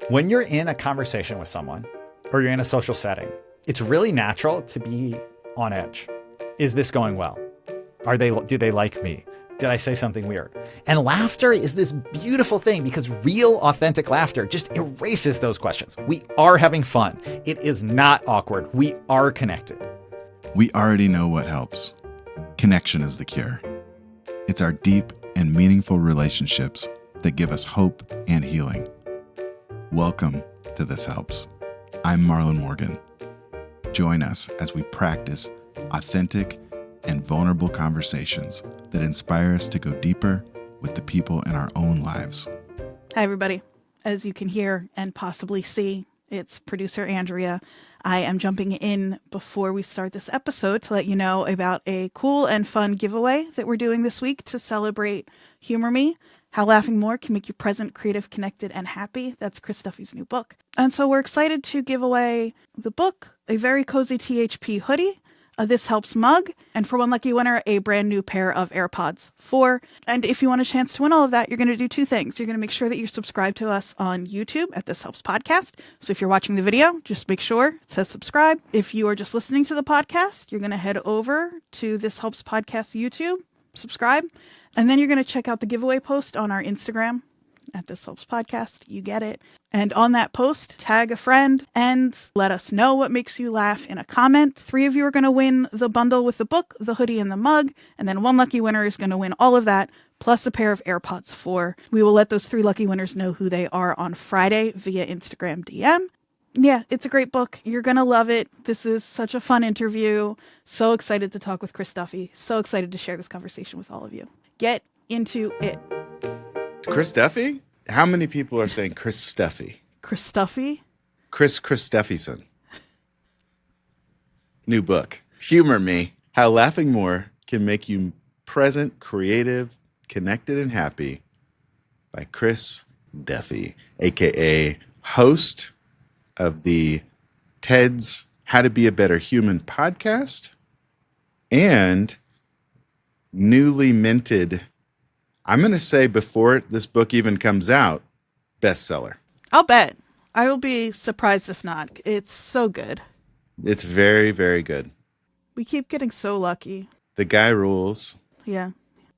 When you're in a conversation with someone or you're in a social setting, it's really natural to be on edge. Is this going well? Do they like me? Did I say something weird? And laughter is this beautiful thing because real, authentic laughter just erases those questions. We are having fun. It is not awkward. We are connected. We already know what helps. Connection is the cure. It's our deep and meaningful relationships that give us hope and healing. Welcome to This Helps. I'm Marlon Morgan. Join us as we practice authentic and vulnerable conversations that inspire us to go deeper with the people in our own lives. Hi, everybody. As you can hear and possibly see, it's producer Andrea. I am jumping in before we start this episode to let you know about a cool and fun giveaway that we're doing this week to celebrate Humor Me, How Laughing More Can Make You Present, Creative, Connected, and Happy. That's Chris Duffy's new book. And so we're excited to give away the book, a very cozy THP hoodie, a This Helps mug, and for one lucky winner, a brand new pair of AirPods 4. And if you want a chance to win all of that, you're going to do two things. You're going to make sure that you're subscribed to us on YouTube at This Helps Podcast. So if you're watching the video, just make sure it says subscribe. If you are just listening to the podcast, you're going to head over to This Helps Podcast YouTube, subscribe, and then you're going to check out the giveaway post on our Instagram at This Helps Podcast. You get it. And on that post, tag a friend and let us know what makes you laugh in a comment. 3 of you are going to win the bundle with the book, the hoodie, and the mug. And then one lucky winner is going to win all of that, plus a pair of AirPods 4. We will let those 3 lucky winners know who they are on Friday via Instagram DM. Yeah, it's a great book. You're going to love it. This is such a fun interview. So excited to talk with Chris Duffy. So excited to share this conversation with all of you. Get into it. Chris Duffy? How many people are saying Chris Duffy? Chris Duffy? Chris Duffyson. New book. Humor Me. How Laughing More Can Make You Present, Creative, Connected, and Happy by Chris Duffy, a.k.a. host of the TED's How to Be a Better Human podcast and newly minted, I'm going to say before this book even comes out, bestseller. I'll bet. I will be surprised if not. It's so good. It's very, very good. We keep getting so lucky. The guy rules. Yeah.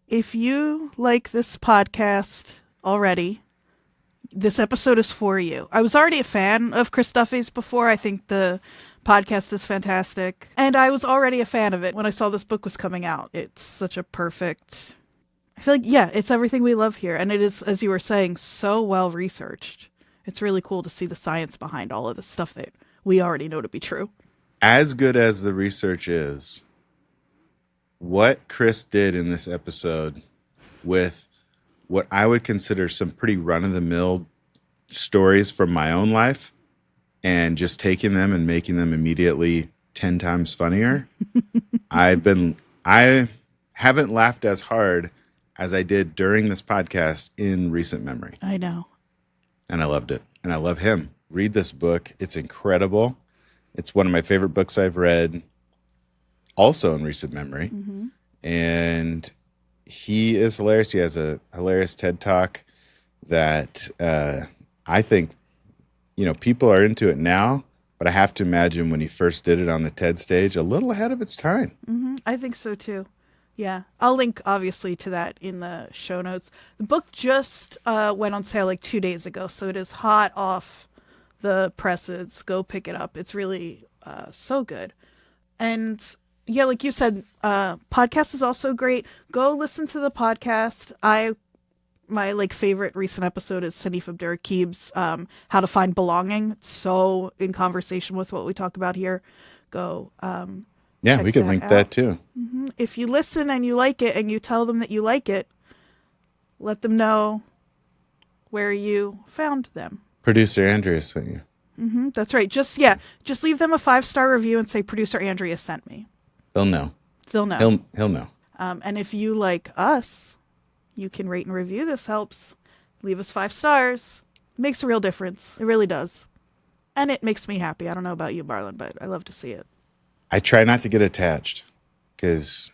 If you like this podcast already, this episode is for you. I was already a fan of Chris Duffy's before. I think the podcast is fantastic. And I was already a fan of it when I saw this book was coming out. It's such a perfect... I feel like, yeah, it's everything we love here. And it is, as you were saying, so well researched. It's really cool to see the science behind all of the stuff that we already know to be true. As good as the research is, what Chris did in this episode with what I would consider some pretty run-of-the-mill stories from my own life and just taking them and making them immediately 10 times funnier. I haven't laughed as hard as I did during this podcast in recent memory. I know. And I loved it. And I love him. Read this book. It's incredible. It's one of my favorite books I've read also in recent memory. Mm-hmm. And he is hilarious. He has a hilarious TED Talk that I think, people are into it now, but I have to imagine when he first did it on the TED stage, a little ahead of its time. Mm-hmm. I think so too. Yeah, I'll link obviously to that in the show notes. The book just went on sale like 2 days ago, so it is hot off the presses. Go pick it up. It's really so good. And yeah, like you said, podcast is also great. Go listen to the podcast. My favorite recent episode is Sanif Abdur-Raqib's How to Find Belonging. It's so in conversation with what we talk about here. Go. Yeah, we can link that too. Mm-hmm. If you listen and you like it and you tell them that you like it, let them know where you found them. Producer Andrea sent you. Mm-hmm. That's right. Just leave them a 5-star review and say Producer Andrea sent me. They'll know. They'll know. He'll know. And if you like us, you can rate and review. This helps. Leave us 5 stars. It makes a real difference. It really does. And it makes me happy. I don't know about you, Marlon, but I love to see it. I try not to get attached because,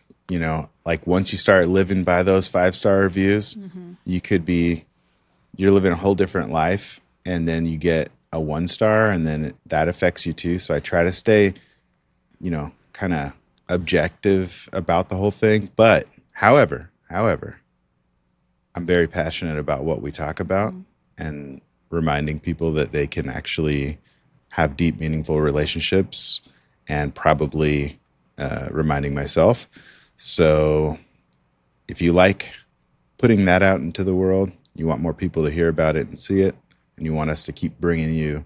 once you start living by those 5-star reviews, mm-hmm. you're living a whole different life and then you get a 1-star, and then that affects you too. So I try to stay, kind of objective about the whole thing. But however, I'm very passionate about what we talk about and reminding people that they can actually have deep, meaningful relationships, and probably reminding myself. So if you like putting that out into the world, you want more people to hear about it and see it, and you want us to keep bringing you,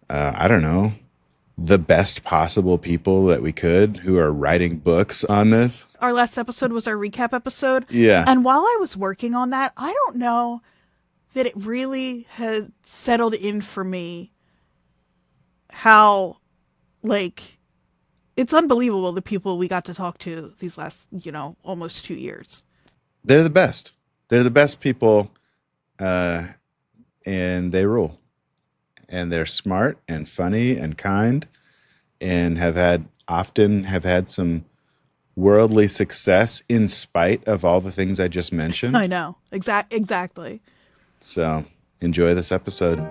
the best possible people that we could who are writing books on this. Our last episode was our recap episode. Yeah. And while I was working on that, I don't know that it really has settled in for me how, it's unbelievable the people we got to talk to these last, almost 2 years. They're the best. They're the best people, and they rule. And they're smart and funny and kind, and often have had some worldly success in spite of all the things I just mentioned. I know. Exactly. So enjoy this episode.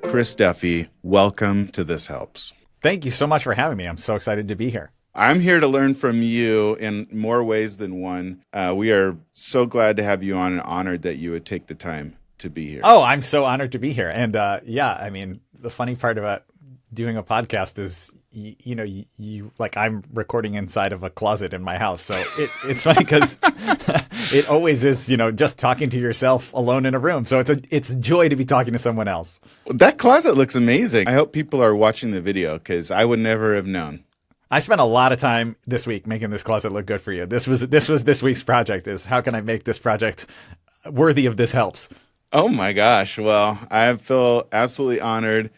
Chris Duffy, welcome to This Helps. Thank you so much for having me. I'm so excited to be here. I'm here to learn from you in more ways than one. We are so glad to have you on and honored that you would take the time to be here. Oh, I'm so honored to be here. And the funny part about doing a podcast is, you I'm recording inside of a closet in my house. So it's funny because it always is, just talking to yourself alone in a room. So it's a joy to be talking to someone else. That closet looks amazing. I hope people are watching the video because I would never have known. I spent a lot of time this week making this closet look good for you. This was this week's project, is how can I make this project worthy of This Helps? Oh my gosh. Well, I feel absolutely honored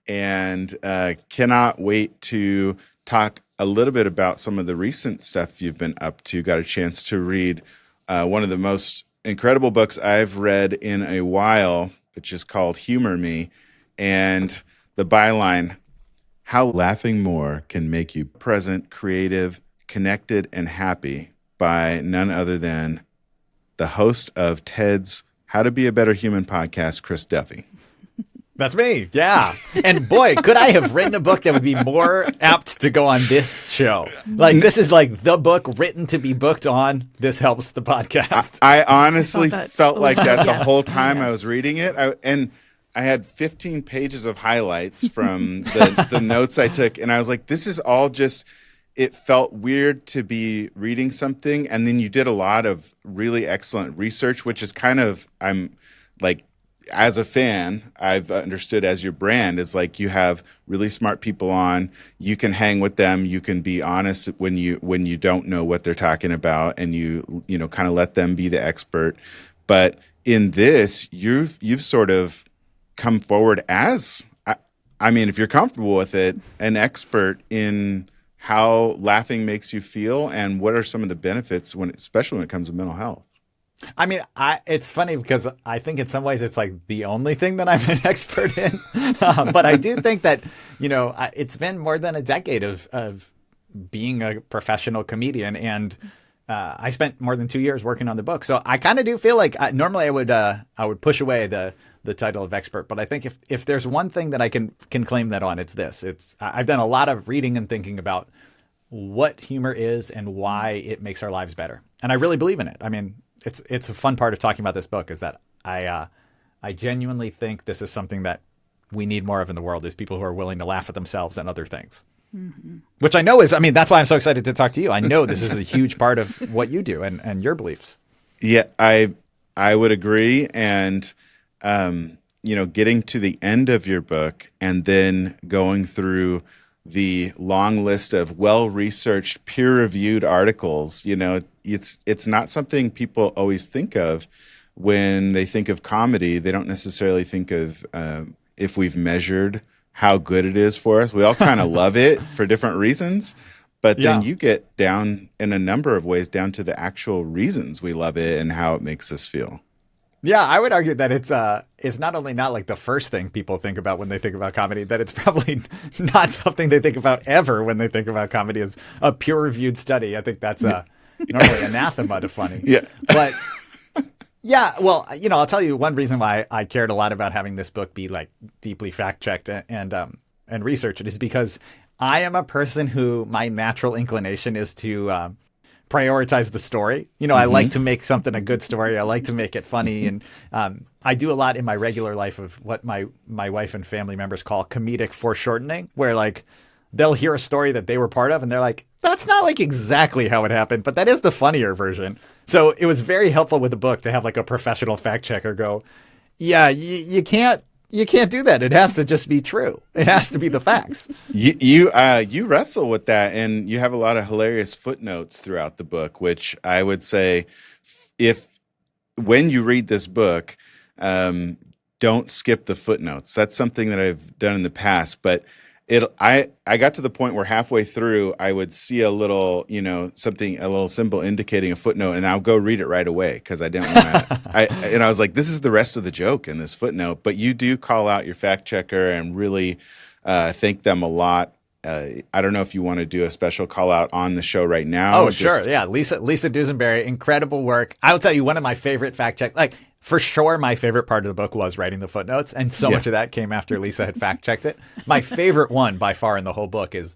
and cannot wait to talk a little bit about some of the recent stuff you've been up to. Got a chance to read one of the most incredible books I've read in a while, which is called Humor Me. And the byline, How Laughing More Can Make You Present, Creative, Connected, and Happy, by none other than the host of TED's How to Be a Better Human podcast, Chris Duffy. That's me. Yeah. And boy, could I have written a book that would be more apt to go on this show. This is the book written to be booked on This Helps, the podcast. I honestly felt like that the Yes. whole time Yes. I was reading it. I had 15 pages of highlights from the notes I took. And I was like, this is all just, it felt weird to be reading something. And then you did a lot of really excellent research, which is kind of, I'm like, as a fan, I've understood as your brand is you have really smart people on, you can hang with them, you can be honest when you don't know what they're talking about, and you kind of let them be the expert. But in this, you've sort of come forward as, I mean, if you're comfortable with it, an expert in how laughing makes you feel and what are some of the benefits especially when it comes to mental health. I mean, it's funny because I think in some ways it's the only thing that I'm an expert in. But I do think that, it's been more than a decade of being a professional comedian. And I spent more than 2 years working on the book. So I kind of do feel like normally I would push away the title of expert. But I think if there's one thing that I can claim that on, it's this. I've done a lot of reading and thinking about what humor is and why it makes our lives better. And I really believe in it. I mean, it's a fun part of talking about this book is that I genuinely think this is something that we need more of in the world, is people who are willing to laugh at themselves and other things. Mm-hmm. Which I know that's why I'm so excited to talk to you. I know this is a huge part of what you do and your beliefs. Yeah, I would agree. And, getting to the end of your book and then going through the long list of well-researched, peer-reviewed articles, it's not something people always think of when they think of comedy. They don't necessarily think of if we've measured how good it is for us. We all kind of love it for different reasons, but then you get down in a number of ways down to the actual reasons we love it and how it makes us feel. Yeah, I would argue that it's not only not the first thing people think about when they think about comedy, that it's probably not something they think about ever when they think about comedy as a peer-reviewed study. I think that's normally anathema to funny. Yeah. But Yeah, well, I'll tell you one reason why I cared a lot about having this book be like deeply fact checked and researched is because I am a person who my natural inclination is to prioritize the story. I like to make something a good story. I like to make it funny, and I do a lot in my regular life of what my wife and family members call comedic foreshortening, where like they'll hear a story that they were part of, and they're like, that's not like exactly how it happened, but that is the funnier version. So it was very helpful with the book to have like a professional fact checker go, yeah, you can't do that. It has to just be true. It has to be the facts. You wrestle with that, and you have a lot of hilarious footnotes throughout the book, which I would say, when you read this book, don't skip the footnotes. That's something that I've done in the past, but I got to the point where halfway through I would see a little, something, a little symbol indicating a footnote, and I'll go read it right away because I didn't want to. I was like, this is the rest of the joke in this footnote. But you do call out your fact checker and really thank them a lot. I don't know if you want to do a special call out on the show right now. Oh, sure. Yeah. Lisa Dusenberry, incredible work. I will tell you one of my favorite fact checks, like for sure, my favorite part of the book was writing the footnotes. And so much of that came after Lisa had fact checked it. My favorite one by far in the whole book is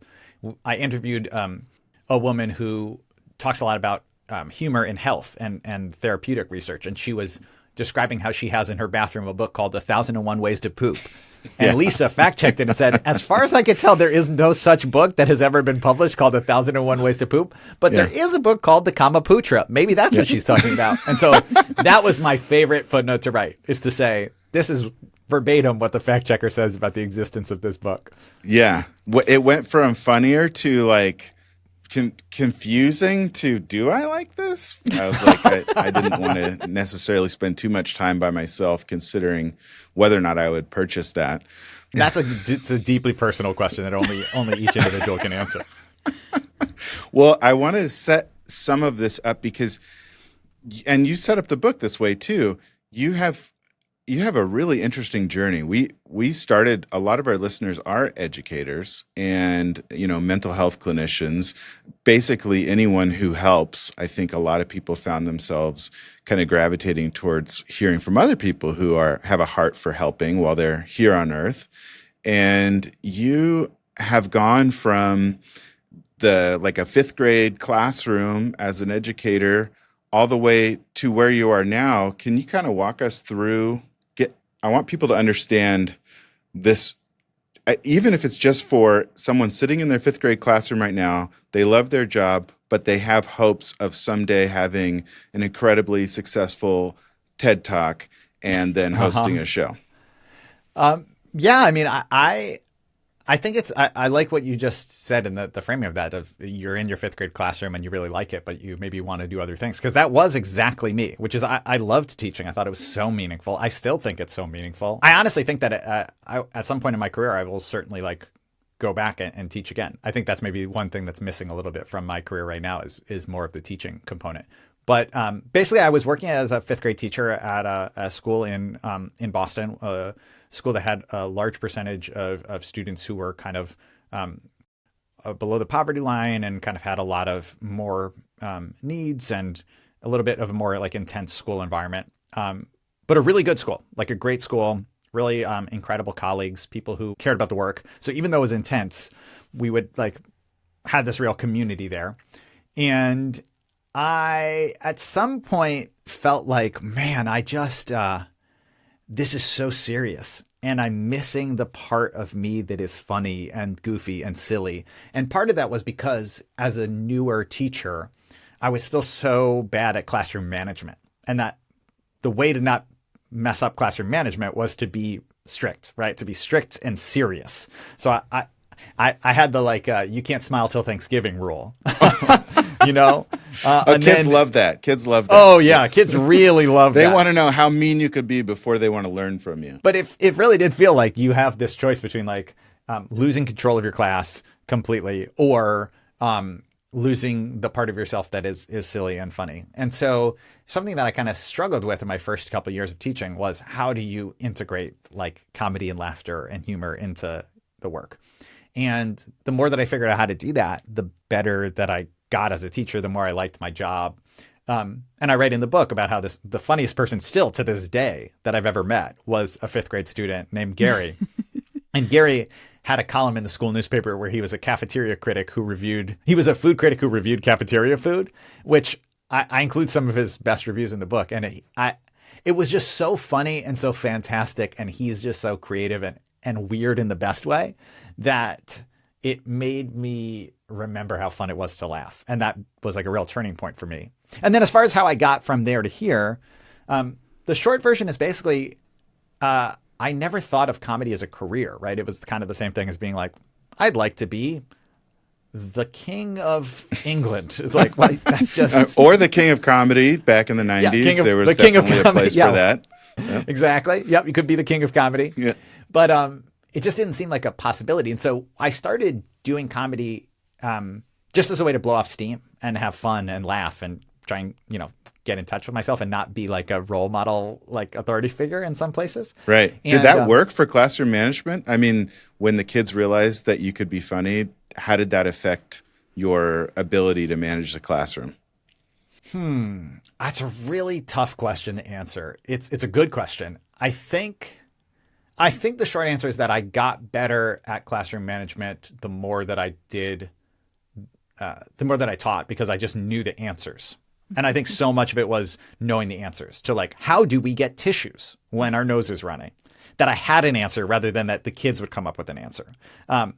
I interviewed a woman who talks a lot about humor in health and therapeutic research. And she was describing how she has in her bathroom a book called 1,001 Ways to Poop. And Lisa fact-checked it and said, as far as I can tell, there is no such book that has ever been published called 1,001 Ways to Poop. But there is a book called The Kamaputra. Maybe that's what she's talking about. And so that was my favorite footnote to write, is to say, this is verbatim what the fact-checker says about the existence of this book. Yeah. It went from funnier to like confusing to, do I like this? I was like, I didn't want to necessarily spend too much time by myself considering whether or not I would purchase that. It's a deeply personal question that only each individual can answer. Well, I want to set some of this up because, and you set up the book this way too. You have a really interesting journey. We started, a lot of our listeners are educators and, mental health clinicians, basically anyone who helps. I think a lot of people found themselves kind of gravitating towards hearing from other people who have a heart for helping while they're here on earth. And you have gone from a fifth grade classroom as an educator all the way to where you are now. Can you kind of walk us through? I want people to understand this, even if it's just for someone sitting in their fifth grade classroom right now. They love their job, but they have hopes of someday having an incredibly successful TED Talk and then hosting a show. Yeah, I mean, I think I like what you just said in the framing of that, of you're in your fifth grade classroom and you really like it, but you maybe want to do other things. Because that was exactly me, which is I loved teaching. I thought it was so meaningful. I still think it's so meaningful. I honestly think that at some point in my career, I will certainly go back and teach again. I think that's maybe one thing that's missing a little bit from my career right now is more of the teaching component. But basically, I was working as a fifth grade teacher at a school in Boston, a school that had a large percentage of students who were kind of below the poverty line and kind of had a lot of more needs and a little bit of a more intense school environment. But a really good school, like a great school, really incredible colleagues, people who cared about the work. So even though it was intense, we would had this real community there. And I, at some point, felt like, man, I just, this is so serious. And I'm missing the part of me that is funny and goofy and silly. And part of that was because as a newer teacher, I was still so bad at classroom management. And that the way to not mess up classroom management was to be strict, right? To be strict and serious. So I had the you can't smile till Thanksgiving rule. Kids love that. Kids love that. Oh yeah, kids really love that. They want to know how mean you could be before they want to learn from you. But it really did feel like you have this choice between losing control of your class completely or losing the part of yourself that is silly and funny. And so something that I kind of struggled with in my first couple of years of teaching was, how do you integrate comedy and laughter and humor into the work? And the more that I figured out how to do that, the better that I got as a teacher, the more I liked my job. And I write in the book about how the funniest person still to this day that I've ever met was a 5th grade student named Gary. And Gary had a column in the school newspaper where he was a cafeteria critic he was a food critic who reviewed cafeteria food, which I include some of his best reviews in the book. And it was just so funny and so fantastic. And he's just so creative and weird in the best way that it made me remember how fun it was to laugh. And that was like a real turning point for me. And then as far as how I got from there to here, the short version is basically, I never thought of comedy as a career, right? It was kind of the same thing as being like, I'd like to be the king of England. It's like, well, that's just... or the king of comedy back in the 90s. There was definitely a place for that. Yep. Exactly. Yep. You could be the king of comedy. Yeah. But it just didn't seem like a possibility. And so I started doing comedy just as a way to blow off steam and have fun and laugh and try and, get in touch with myself and not be like a role model, like authority figure in some places. Right. And, did that work for classroom management? I mean, when the kids realized that you could be funny, how did that affect your ability to manage the classroom? That's a really tough question to answer. It's a good question. I think the short answer is that I got better at classroom management the more that I did, the more that I taught, because I just knew the answers. And I think so much of it was knowing the answers to like, how do we get tissues when our nose is running? That I had an answer rather than that the kids would come up with an answer. And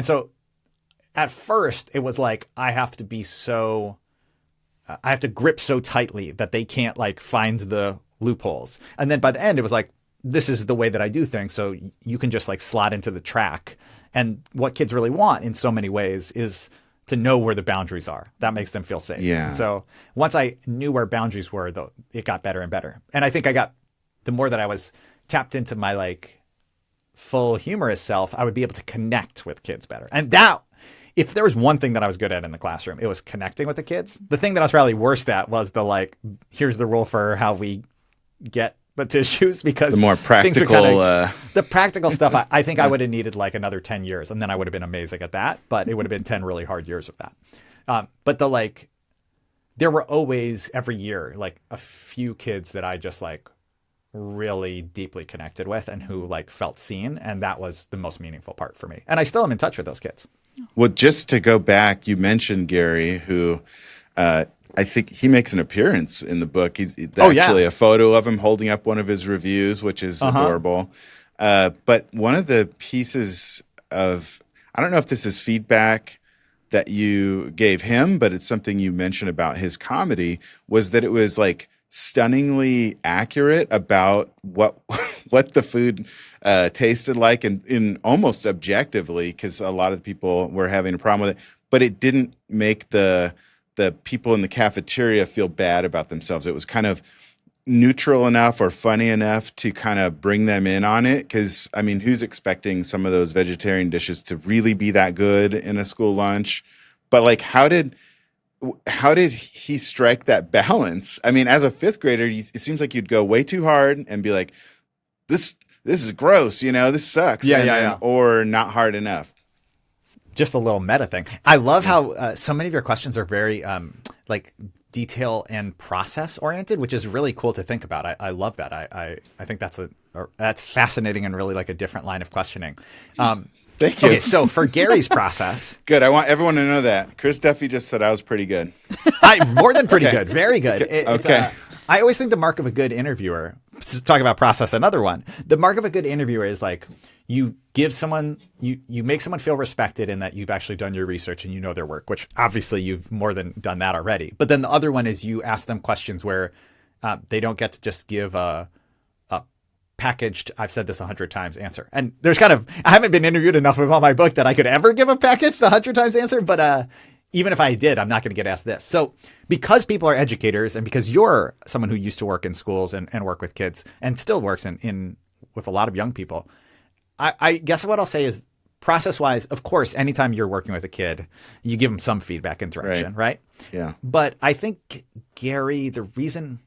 so at first it was like, I have to grip so tightly that they can't like find the loopholes. And then by the end, it was like, this is the way that I do things. So you can just like slot into the track. And what kids really want in so many ways is to know where the boundaries are. That makes them feel safe. Yeah. And so once I knew where boundaries were, though, it got better and better. And I think the more that I was tapped into my like full humorous self, I would be able to connect with kids better. And that, if there was one thing that I was good at in the classroom, it was connecting with the kids. The thing that I was probably worst at was the like, here's the rule for how we get the tissues, because the more practical, the practical stuff, I think I would have needed like another 10 years and then I would have been amazing at that, but it would have been 10 really hard years of that. But there were always every year, like a few kids that I just like really deeply connected with and who like felt seen. And that was the most meaningful part for me. And I still am in touch with those kids. Well, just to go back, you mentioned Gary, who, I think he makes an appearance in the book. It's actually a photo of him holding up one of his reviews, which is adorable. But one of the pieces of, I don't know if this is feedback that you gave him, but it's something you mentioned about his comedy, was that it was like stunningly accurate about what the food tasted like, and in almost objectively, because a lot of people were having a problem with it, but it didn't make the people in the cafeteria feel bad about themselves. It was kind of neutral enough or funny enough to kind of bring them in on it. Because, I mean, who's expecting some of those vegetarian dishes to really be that good in a school lunch? But like, how did he strike that balance? I mean, as a 5th grader, it seems like you'd go way too hard and be like, this is gross, this sucks. Or not hard enough. Just a little meta thing. I love how so many of your questions are very like detail and process oriented, which is really cool to think about. I love that. I think that's fascinating and really like a different line of questioning. Thank you. Okay, so for Gary's process. Good. I want everyone to know that. Chris Duffy just said I was pretty good. More than pretty good. Very good. Okay. I always think the mark of a good interviewer, to talk about process, another one, the mark of a good interviewer is like, you give someone, you make someone feel respected in that you've actually done your research and you know their work, which obviously you've more than done that already. But then the other one is you ask them questions where they don't get to just give a packaged, I've said this 100 times answer. And there's I haven't been interviewed enough about my book that I could ever give a packaged 100 times answer. But even if I did, I'm not going to get asked this. So because people are educators and because you're someone who used to work in schools and work with kids and still works in with a lot of young people, I guess what I'll say is, process-wise, of course, anytime you're working with a kid, you give them some feedback and direction, right? Yeah. But I think, Gary, the reason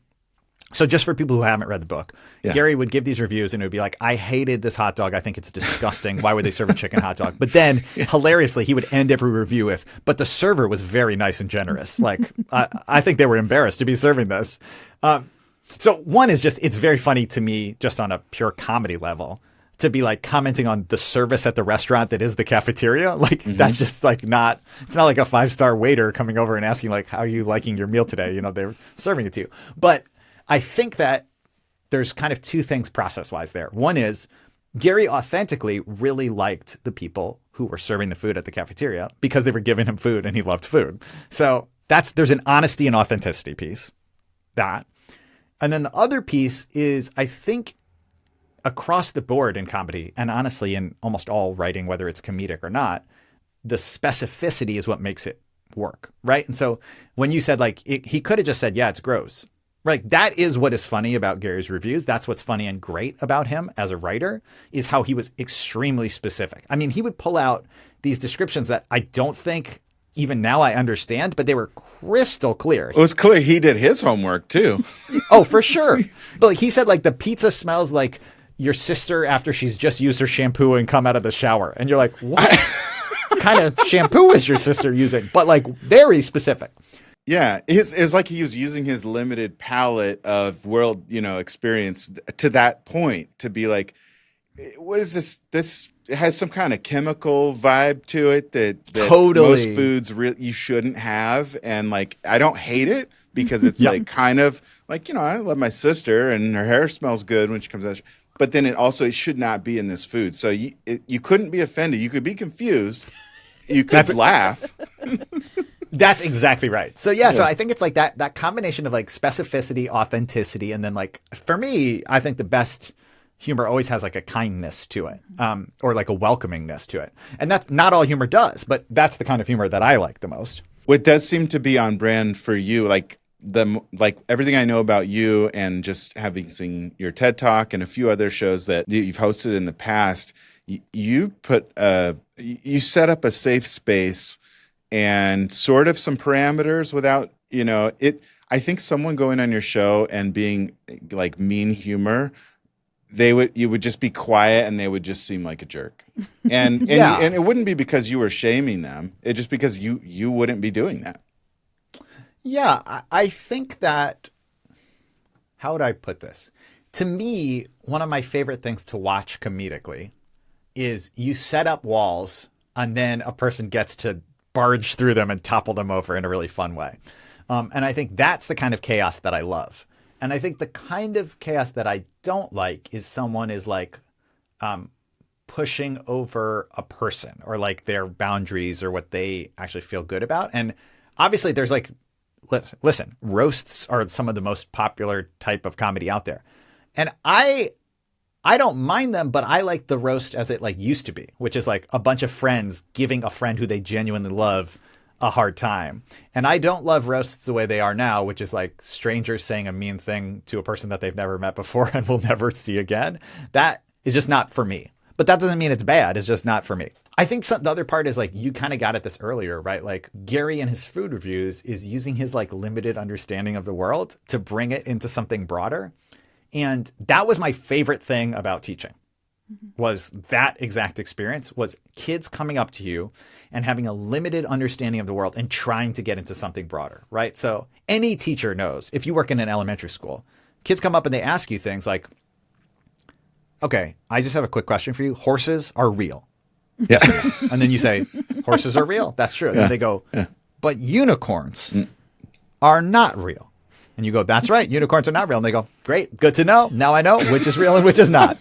So just for people who haven't read the book, Yeah. Gary would give these reviews and it would be like, I hated this hot dog. I think it's disgusting. Why would they serve a chicken hot dog? But then hilariously, he would end every review with, but the server was very nice and generous. Like, I think they were embarrassed to be serving this. So one is just, it's very funny to me just on a pure comedy level to be like commenting on the service at the restaurant that is the cafeteria. Like that's just like not, it's not like a 5-star waiter coming over and asking like, how are you liking your meal today? You know, they're serving it to you. But I think that there's kind of two things process-wise there. One is Gary authentically really liked the people who were serving the food at the cafeteria because they were giving him food and he loved food. So there's an honesty and authenticity piece. That. And then the other piece is, I think across the board in comedy, and honestly in almost all writing, whether it's comedic or not, the specificity is what makes it work, right? And so when you said like, he could have just said, yeah, it's gross. Right. That is what is funny about Gary's reviews. That's what's funny and great about him as a writer, is how he was extremely specific. I mean, he would pull out these descriptions that I don't think even now I understand, but they were crystal clear. It was clear he did his homework too. Oh, for sure. But like, he said like the pizza smells like your sister after she's just used her shampoo and come out of the shower. And you're like, what kind of shampoo is your sister using? But like very specific. Yeah, it's like he was using his limited palette of world, experience to that point to be like, what is this? This has some kind of chemical vibe to it that Totally. most foods you shouldn't have. And like, I don't hate it because it's like kind of like, I love my sister and her hair smells good when she comes out. But then it should not be in this food. So you couldn't be offended. You could be confused. You could laugh. That's exactly right. So so I think it's like that combination of like specificity, authenticity, and then like for me, I think the best humor always has like a kindness to it, or like a welcomingness to it. And that's not all humor does, but that's the kind of humor that I like the most. What does seem to be on brand for you, like everything I know about you, and just having seen your TED Talk and a few other shows that you've hosted in the past, you set up a safe space and sort of some parameters without, I think someone going on your show and being like mean humor, you would just be quiet and they would just seem like a jerk. And and it wouldn't be because you were shaming them. It's just because you wouldn't be doing that. Yeah, I think that, how would I put this? To me, one of my favorite things to watch comedically is you set up walls and then a person gets to barge through them and topple them over in a really fun way. And I think that's the kind of chaos that I love. And I think the kind of chaos that I don't like is someone is like pushing over a person or like their boundaries or what they actually feel good about. And obviously there's like, listen, roasts are some of the most popular type of comedy out there. And I don't mind them, but I like the roast as it like used to be, which is like a bunch of friends giving a friend who they genuinely love a hard time. And I don't love roasts the way they are now, which is like strangers saying a mean thing to a person that they've never met before and will never see again. That is just not for me. But that doesn't mean it's bad. It's just not for me. I think the other part is like, you kind of got at this earlier, right? Like Gary in his food reviews is using his like limited understanding of the world to bring it into something broader. And that was my favorite thing about teaching, was that exact experience, was kids coming up to you and having a limited understanding of the world and trying to get into something broader, right? So any teacher knows, if you work in an elementary school, kids come up and they ask you things like, okay, I just have a quick question for you. Horses are real. Yes. And then you say, horses are real. That's true. And then they go, but unicorns are not real. And you go, that's right. Unicorns are not real. And they go, great. Good to know. Now I know which is real and which is not.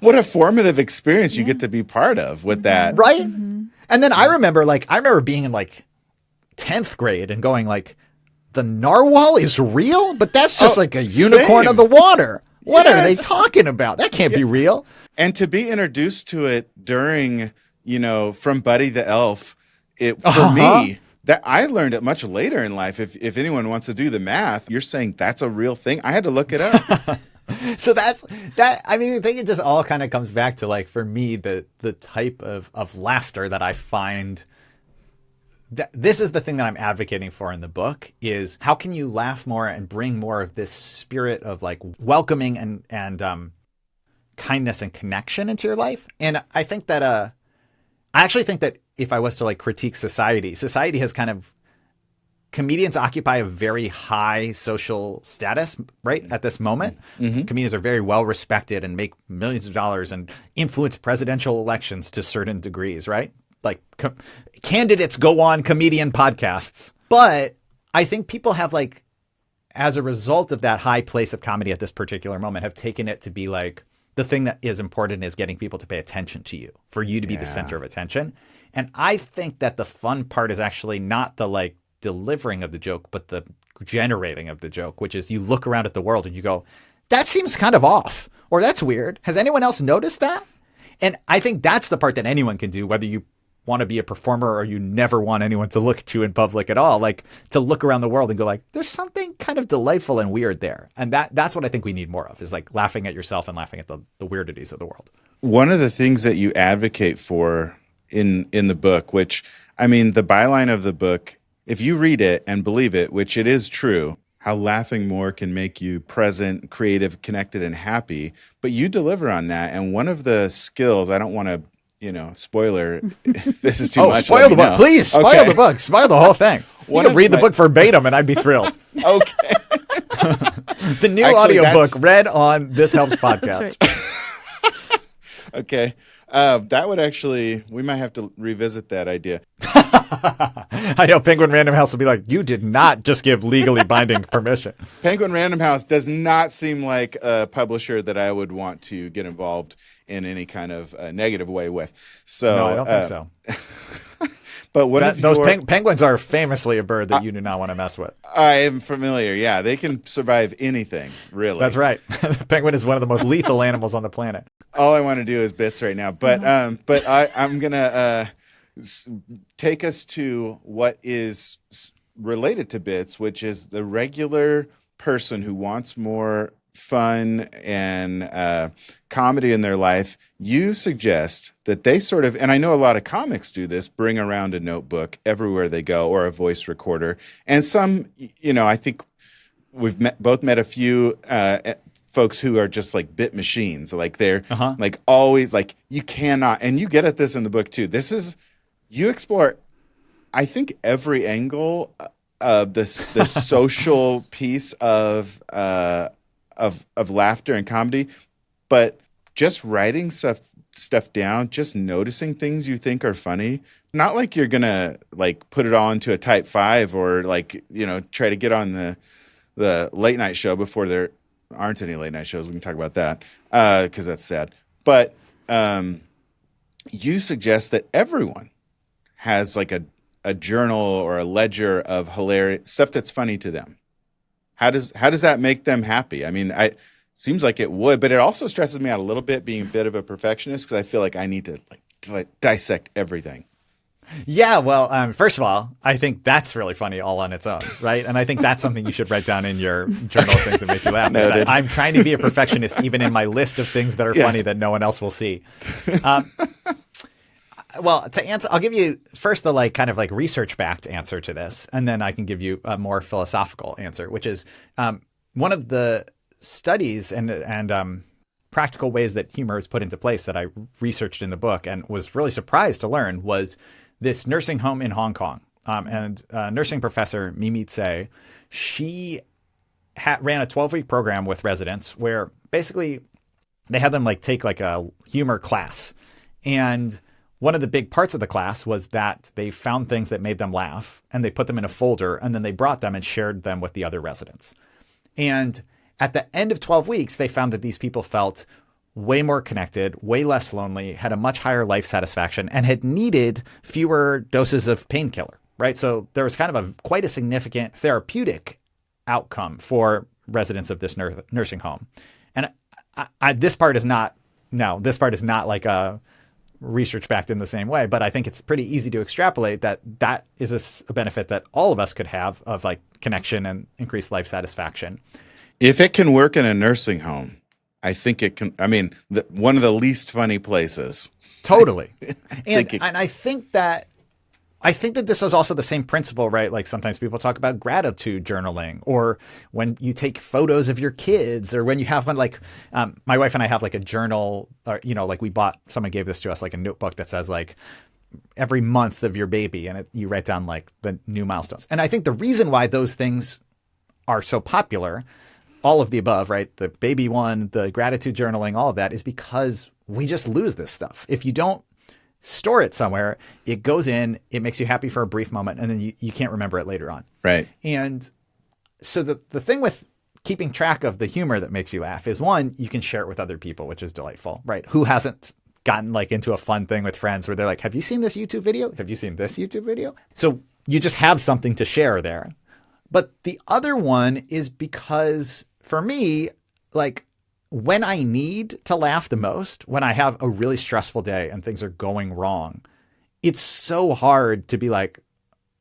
What a formative experience you get to be part of with that. Right. And then I remember being in like 10th grade and going like, the narwhal is real, but that's just like a unicorn of the water. What are they talking about? That can't be real. And to be introduced to it during, from Buddy the Elf, for me, that I learned it much later in life. If anyone wants to do the math, you're saying that's a real thing. I had to look it up. So that's that. I mean, I think it just all kind of comes back to like, for me, the type of laughter that I find this is the thing that I'm advocating for in the book is how can you laugh more and bring more of this spirit of like welcoming and kindness and connection into your life. And I think that, I actually think that if I was to like critique society has kind of, comedians occupy a very high social status, right? At this moment, comedians are very well respected and make millions of dollars and influence presidential elections to certain degrees, right? Like candidates go on comedian podcasts. But I think people have like, as a result of that high place of comedy at this particular moment, have taken it to be like the thing that is important is getting people to pay attention to you, for you to be the center of attention. And I think that the fun part is actually not the like delivering of the joke, but the generating of the joke, which is you look around at the world and you go, that seems kind of off, or that's weird. Has anyone else noticed that? And I think that's the part that anyone can do, whether you want to be a performer or you never want anyone to look at you in public at all, like to look around the world and go like, there's something kind of delightful and weird there. And that's what I think we need more of, is like laughing at yourself and laughing at the weirdities of the world. One of the things that you advocate for in the book, which, I mean, the byline of the book, if you read it and believe it, which it is true, how laughing more can make you present, creative, connected, and happy. But you deliver on that. And one of the skills, I don't want to, spoiler, if this is too much. Spoil the book. Please spoil the book. Spoil the whole thing. You can read the book verbatim and I'd be thrilled. Okay. The new audiobook read on This Helps podcast. Okay. That would actually, we might have to revisit that idea. I know Penguin Random House will be like, you did not just give legally binding permission. Penguin Random House does not seem like a publisher that I would want to get involved in any kind of negative way with. So no, I don't think so. But what those penguins are famously a bird that you do not want to mess with. I am familiar. Yeah, they can survive anything, really. That's right. The penguin is one of the most lethal animals on the planet. All I want to do is bits right now. But I'm going to take us to what is related to bits, which is the regular person who wants more fun and comedy in their life. You suggest that they sort of, and I know a lot of comics do this, bring around a notebook everywhere they go, or a voice recorder. And some, I think we've both met a few folks who are just like bit machines. Like they're like always like, you cannot, and you get at this in the book too. You explore, I think, every angle of the social piece of laughter and comedy, but just writing stuff down, just noticing things you think are funny. Not like you're gonna like put it all into a type 5 or like try to get on the late night show before there aren't any late night shows. We can talk about that because that's sad. But you suggest that everyone has like a journal or a ledger of hilarious stuff that's funny to them. How does that make them happy? I mean, seems like it would, but it also stresses me out a little bit being a bit of a perfectionist because I feel like I need to like dissect everything. Yeah, well, first of all, I think that's really funny all on its own, right? And I think that's something you should write down in your journal of things that make you laugh. Is that I'm trying to be a perfectionist even in my list of things that are funny that no one else will see. Well, to answer, I'll give you first the like kind of like research-backed answer to this, and then I can give you a more philosophical answer, which is one of the studies and practical ways that humor is put into place that I researched in the book and was really surprised to learn was this nursing home in Hong Kong. And nursing professor Mimi Tsai, she ran a 12-week program with residents where basically they had them like take like a humor class. And one of the big parts of the class was that they found things that made them laugh and they put them in a folder and then they brought them and shared them with the other residents. And at the end of 12 weeks, they found that these people felt way more connected, way less lonely, had a much higher life satisfaction, and had needed fewer doses of painkiller, right? So there was kind of quite a significant therapeutic outcome for residents of this nursing home. And this part is not like a research backed in the same way, but I think it's pretty easy to extrapolate that is a benefit that all of us could have of like connection and increased life satisfaction. If it can work in a nursing home, I think it can. I mean, one of the least funny places. Totally. And I think that I think that this is also the same principle, right? Like sometimes people talk about gratitude journaling, or when you take photos of your kids, or when you have one, like my wife and I have like a journal, or, like someone gave this to us, like a notebook that says like every month of your baby, and you write down like the new milestones. And I think the reason why those things are so popular, all of the above, right? The baby one, the gratitude journaling, all of that, is because we just lose this stuff. If you don't store it somewhere, it goes in, it makes you happy for a brief moment, and then you can't remember it later on. Right. And so the thing with keeping track of the humor that makes you laugh is, one, you can share it with other people, which is delightful, right? Who hasn't gotten like into a fun thing with friends where they're like, have you seen this YouTube video? Have you seen this YouTube video? So you just have something to share there. But the other one is because for me, like, when I need to laugh the most, when I have a really stressful day and things are going wrong, it's so hard to be like,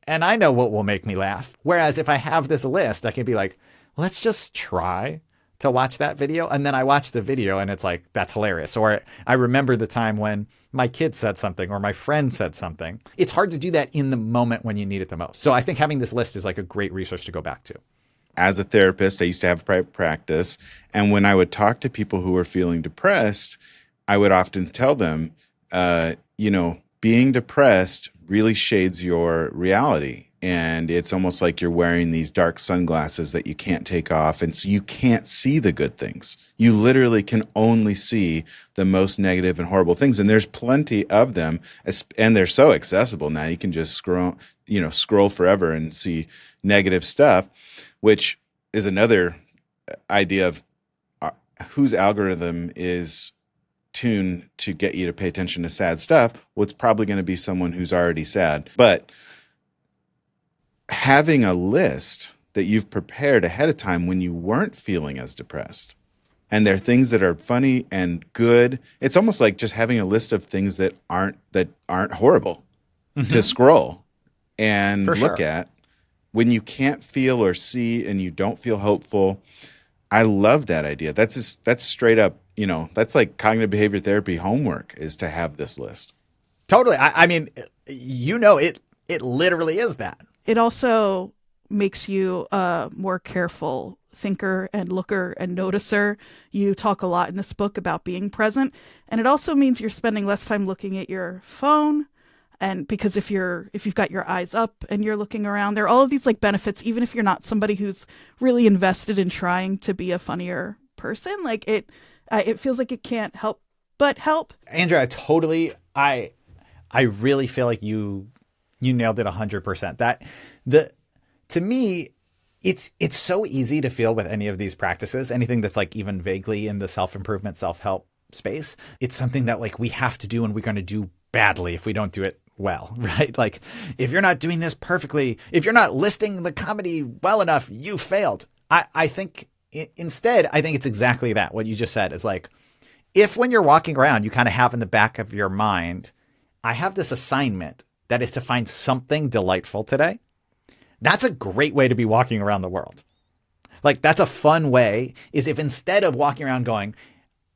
and I know what will make me laugh. Whereas if I have this list, I can be like, let's just try to watch that video. And then I watch the video and it's like, that's hilarious. Or I remember the time when my kid said something or my friend said something. It's hard to do that in the moment when you need it the most. So I think having this list is like a great resource to go back to. As a therapist, I used to have a private practice. And when I would talk to people who were feeling depressed, I would often tell them, being depressed really shades your reality. And it's almost like you're wearing these dark sunglasses that you can't take off. And so you can't see the good things. You literally can only see the most negative and horrible things. And there's plenty of them. And they're so accessible now. You can just scroll forever and see negative stuff, which is another idea of whose algorithm is tuned to get you to pay attention to sad stuff. Well, it's probably going to be someone who's already sad. But having a list that you've prepared ahead of time when you weren't feeling as depressed, and there are things that are funny and good, it's almost like just having a list of things that aren't horrible to scroll and look at. When you can't feel or see and you don't feel hopeful, I love that idea. That's straight up, that's like cognitive behavior therapy homework, is to have this list. Totally. I mean, it literally is that. It also makes you a more careful thinker and looker and noticer. You talk a lot in this book about being present, and it also means you're spending less time looking at your phone. And because if you've got your eyes up and you're looking around, there are all of these like benefits, even if you're not somebody who's really invested in trying to be a funnier person. Like it feels like it can't help but help. Andrea, I really feel like you nailed it 100%. To me, it's so easy to feel with any of these practices, anything that's like even vaguely in the self-improvement, self-help space. It's something that like we have to do and we're going to do badly if we don't do it well, right? Like if you're not doing this perfectly, if you're not listing the comedy well enough, you failed. I think instead, I think it's exactly that. What you just said is like, if when you're walking around, you kind of have in the back of your mind, I have this assignment that is to find something delightful today. That's a great way to be walking around the world. Like that's a fun way, is if instead of walking around going,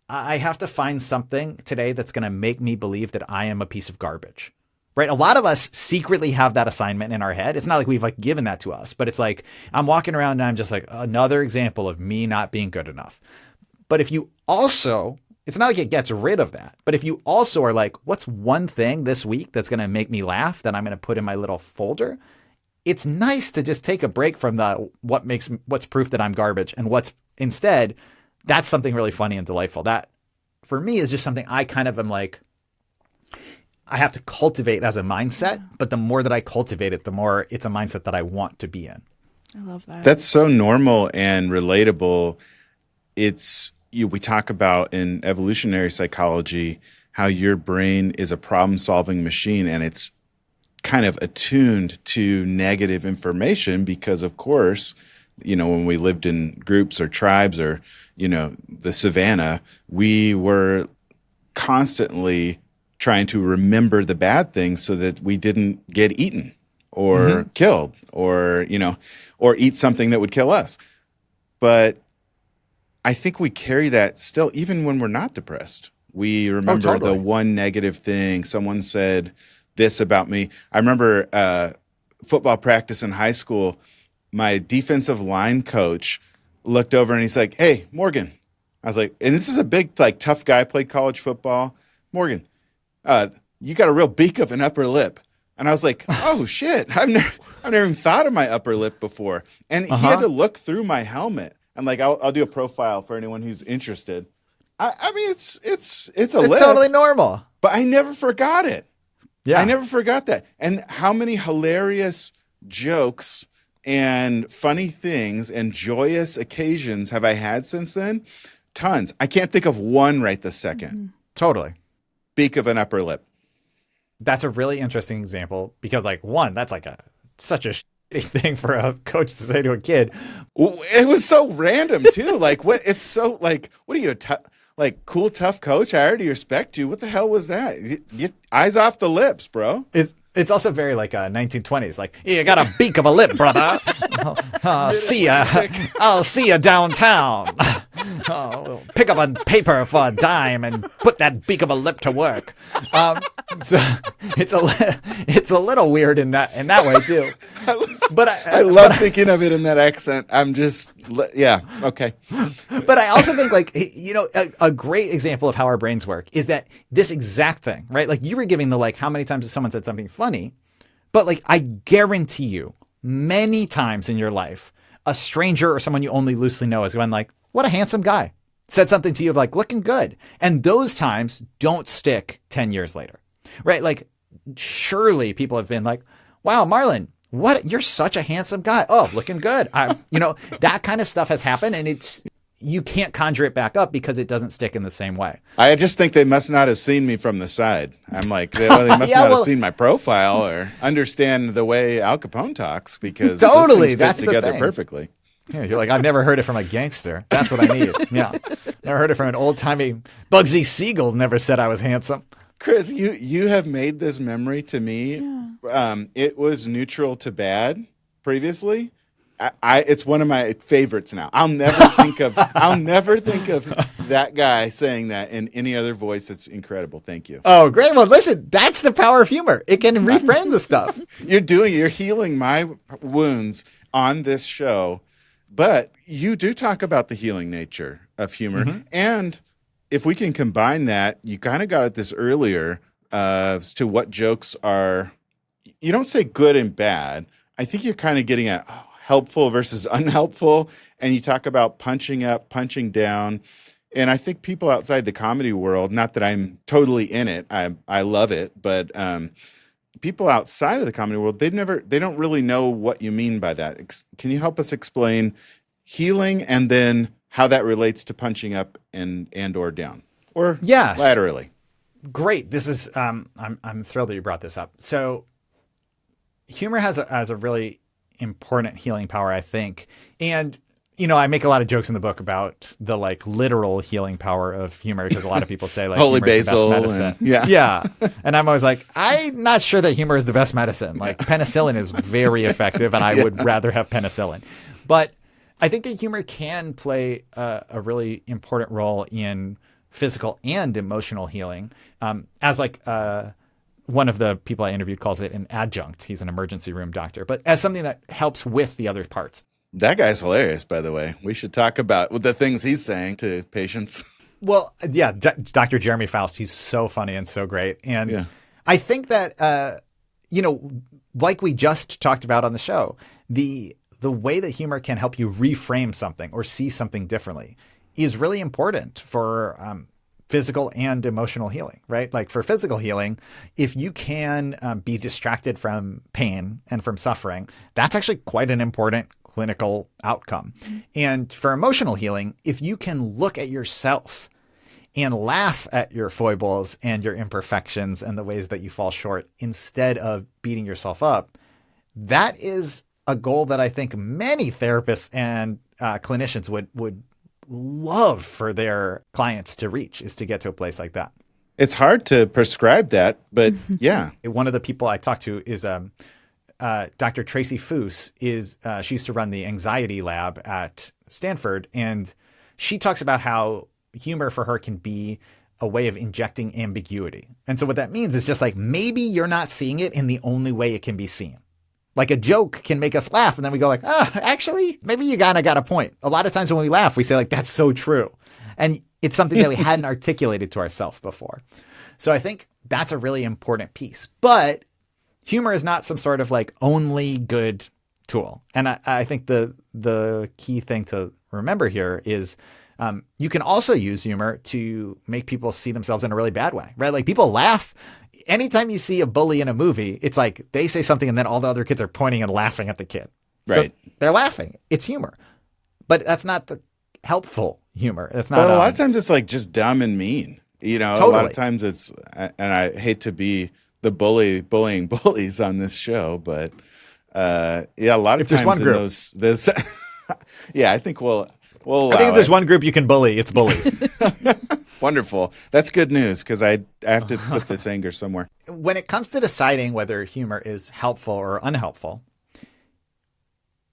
I have to find something today that's going to make me believe that I am a piece of garbage, right? A lot of us secretly have that assignment in our head. It's not like we've like given that to us, but it's like, I'm walking around and I'm just like, another example of me not being good enough. But if you also, it's not like it gets rid of that, but if you also are like, what's one thing this week that's going to make me laugh that I'm going to put in my little folder? It's nice to just take a break from what's proof that I'm garbage, and what's instead, that's something really funny and delightful. That for me is just something I kind of am like, I have to cultivate as a mindset, but the more that I cultivate it, the more it's a mindset that I want to be in. I love that. That's so normal and relatable. We talk about in evolutionary psychology how your brain is a problem-solving machine, and it's kind of attuned to negative information because, of course, when we lived in groups or tribes or, the savannah, we were constantly trying to remember the bad things so that we didn't get eaten or killed or eat something that would kill us. But I think we carry that still, even when we're not depressed. We remember the one negative thing someone said this about me. I remember football practice in high school. My defensive line coach looked over and he's like, "Hey, Morgan." I was like, and this is a big, like, tough guy, played college football. "Morgan, you got a real beak of an upper lip." And I was like, "Oh shit. I've never even thought of my upper lip before." And he had to look through my helmet. And like, I'll do a profile for anyone who's interested. I mean, it's a lip. totally normal. But I never forgot it. Yeah. I never forgot that. And how many hilarious jokes and funny things and joyous occasions have I had since then? Tons. I can't think of one right this second. Totally. Beak of an upper lip. That's a really interesting example because, like, one, that's like such a shitty thing for a coach to say to a kid. It was so random too. Like, what? It's so like, what are you, like, cool, tough coach? I already respect you. What the hell was that? Get eyes off the lips, bro. It's also very like 1920s. Like, you got a beak of a lip, brother. I'll see ya downtown. Pick up a paper for a dime and put that beak of a lip to work. So it's a little weird in that way too. But I love thinking of it in that accent. I'm just, yeah, okay. But I also think, like, you know, a great example of how our brains work is that this exact thing, right? Like, you were giving the, like, how many times has someone said something funny, but, like, I guarantee you many times in your life, a stranger or someone you only loosely know has gone like, "What a handsome guy," said something to you like, "Looking good." And those times don't stick 10 years later, right? Like, surely people have been like, "Wow, Marlon, you're such a handsome guy. Oh, looking good." You know, that kind of stuff has happened, and you can't conjure it back up because it doesn't stick in the same way. I just think they must not have seen me from the side. I'm like, they must not have seen my profile or understand the way Al Capone talks, because totally, that's together perfectly. Yeah, you're like, "I've never heard it from a gangster. That's what I need." Yeah, never heard it from an old timey Bugsy Siegel. Never said I was handsome. Chris, you have made this memory to me. Yeah. It was neutral to bad previously. It's one of my favorites now. I'll never think of that guy saying that in any other voice. It's incredible. Thank you. Oh, great. Well, listen, that's the power of humor. It can reframe the stuff. You're healing my wounds on this show, but you do talk about the healing nature of humor. Mm-hmm. And if we can combine that, you kind of got at this earlier, as to what jokes are, you don't say good and bad. I think you're kind of getting at helpful versus unhelpful. And you talk about punching up, punching down. And I think people outside the comedy world, not that I'm totally in it, I love it, but people outside of the comedy world, they don't really know what you mean by that. Can you help us explain healing and then how that relates to punching up and or down, or yes, laterally? Great. This is I'm thrilled that you brought this up. So humor has a really important healing power, I think. And, you know, I make a lot of jokes in the book about the, like, literal healing power of humor, because a lot of people say, like, holy humor is basil, the best medicine. Yeah. And I'm always like, I'm not sure that humor is the best medicine. Like, penicillin is very effective, and I would rather have penicillin. But I think that humor can play a really important role in physical and emotional healing, as like one of the people I interviewed calls it an adjunct. He's an emergency room doctor, but as something that helps with the other parts. That guy's hilarious, by the way. We should talk about the things he's saying to patients. Well, yeah, Dr. Jeremy Faust, he's so funny and so great. And I think that, you know, like we just talked about on the show, the way that humor can help you reframe something or see something differently is really important for physical and emotional healing, right? Like, for physical healing, if you can be distracted from pain and from suffering, that's actually quite an important clinical outcome. And for emotional healing, if you can look at yourself and laugh at your foibles and your imperfections and the ways that you fall short instead of beating yourself up, that is a goal that I think many therapists and clinicians would love for their clients to reach, is to get to a place like that. It's hard to prescribe that, but yeah. One of the people I talked to is Dr. Tracy Foose. She used to run the anxiety lab at Stanford, and she talks about how humor for her can be a way of injecting ambiguity. And so what that means is just like, maybe you're not seeing it in the only way it can be seen. Like a joke can make us laugh, and then we go like, actually, maybe you kind of got a point. A lot of times when we laugh, we say like, that's so true. And it's something that we hadn't articulated to ourselves before. So I think that's a really important piece. But humor is not some sort of like only good tool. And I think the key thing to remember here is you can also use humor to make people see themselves in a really bad way, right? Like people laugh. Anytime you see a bully in a movie, it's like they say something and then all the other kids are pointing and laughing at the kid. Right. So they're laughing. It's humor. But that's not the helpful humor. That's not. But a lot of times it's like just dumb and mean. Totally. A lot of times it's, and I hate to be the bullying bullies on this show, but a lot of if there's times one in group. those yeah, I think we'll I think if there's one group you can bully, it's bullies. Wonderful. That's good news because I have to put this anger somewhere. When it comes to deciding whether humor is helpful or unhelpful,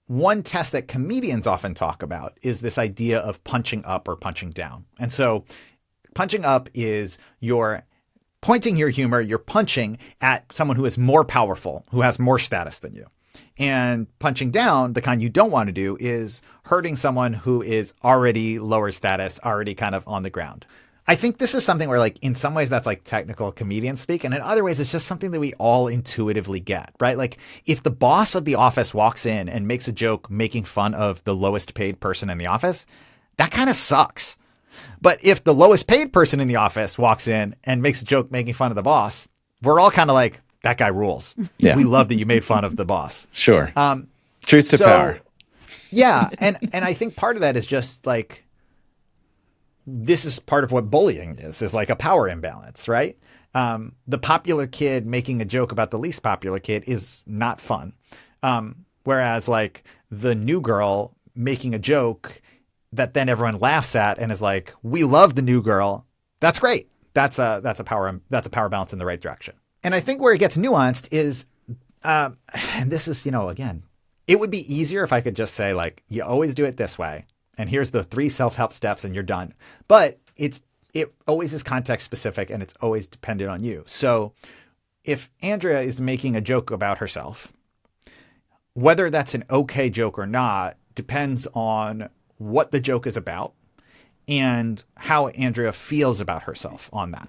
one test that comedians often talk about is this idea of punching up or punching down. And so punching up is you're pointing your humor, you're punching at someone who is more powerful, who has more status than you. And punching down, the kind you don't want to do, is hurting someone who is already lower status, already kind of on the ground. I think this is something where, like, in some ways that's like technical comedian speak. And in other ways, it's just something that we all intuitively get, right? Like if the boss of the office walks in and makes a joke making fun of the lowest paid person in the office, that kind of sucks. But if the lowest paid person in the office walks in and makes a joke making fun of the boss, we're all kind of like, that guy rules. Yeah. We love that you made fun of the boss. Sure. Truth to power. Yeah. And I think part of that is just like, this is part of what bullying is like a power imbalance, right? The popular kid making a joke about the least popular kid is not fun. Whereas like the new girl making a joke that then everyone laughs at and is like, we love the new girl. That's great. That's a power balance in the right direction. And I think where it gets nuanced is, and this is, again, it would be easier if I could just say like, you always do it this way. And here's the 3 self-help steps and you're done. But it always is context specific and it's always dependent on you. So if Andrea is making a joke about herself, whether that's an okay joke or not depends on what the joke is about and how Andrea feels about herself on that.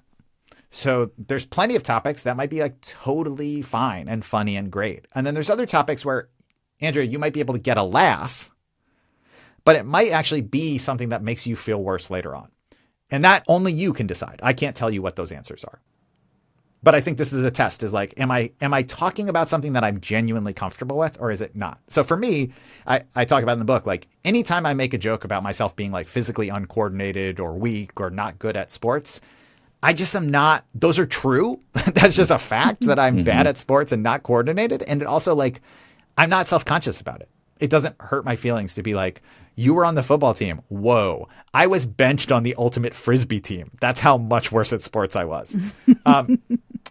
So there's plenty of topics that might be like totally fine and funny and great. And then there's other topics where, Andrea, you might be able to get a laugh, but it might actually be something that makes you feel worse later on. And that only you can decide. I can't tell you what those answers are. But I think this is a test, is like, am I talking about something that I'm genuinely comfortable with, or is it not? So for me, I talk about in the book, like anytime I make a joke about myself being like physically uncoordinated or weak or not good at sports, I just am not, those are true. That's just a fact that I'm bad at sports and not coordinated. And it also like, I'm not self-conscious about it. It doesn't hurt my feelings to be like, you were on the football team. Whoa. I was benched on the ultimate Frisbee team. That's how much worse at sports I was.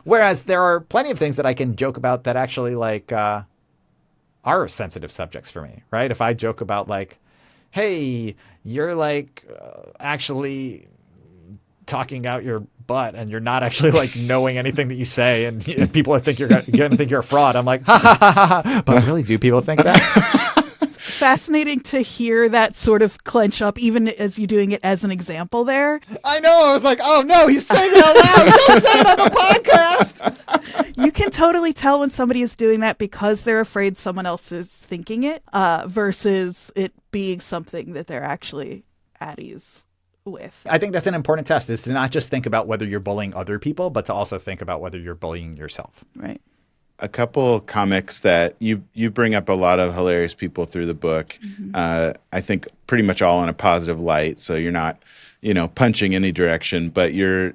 Whereas there are plenty of things that I can joke about that actually like are sensitive subjects for me, right? If I joke about like, hey, you're like actually talking out your butt and you're not actually like knowing anything that you say and people are you're gonna think you're a fraud. I'm like, ha ha ha ha ha. But really, do people think that? Fascinating to hear that sort of clench up, even as you doing it as an example there. I know. I was like, oh no, he's saying it out loud. Don't say it on the podcast. You can totally tell when somebody is doing that because they're afraid someone else is thinking it, versus it being something that they're actually at ease with. I think that's an important test, is to not just think about whether you're bullying other people, but to also think about whether you're bullying yourself. Right. A couple comics that you bring up a lot of hilarious people through the book. I think pretty much all in a positive light. So you're not, punching any direction, but I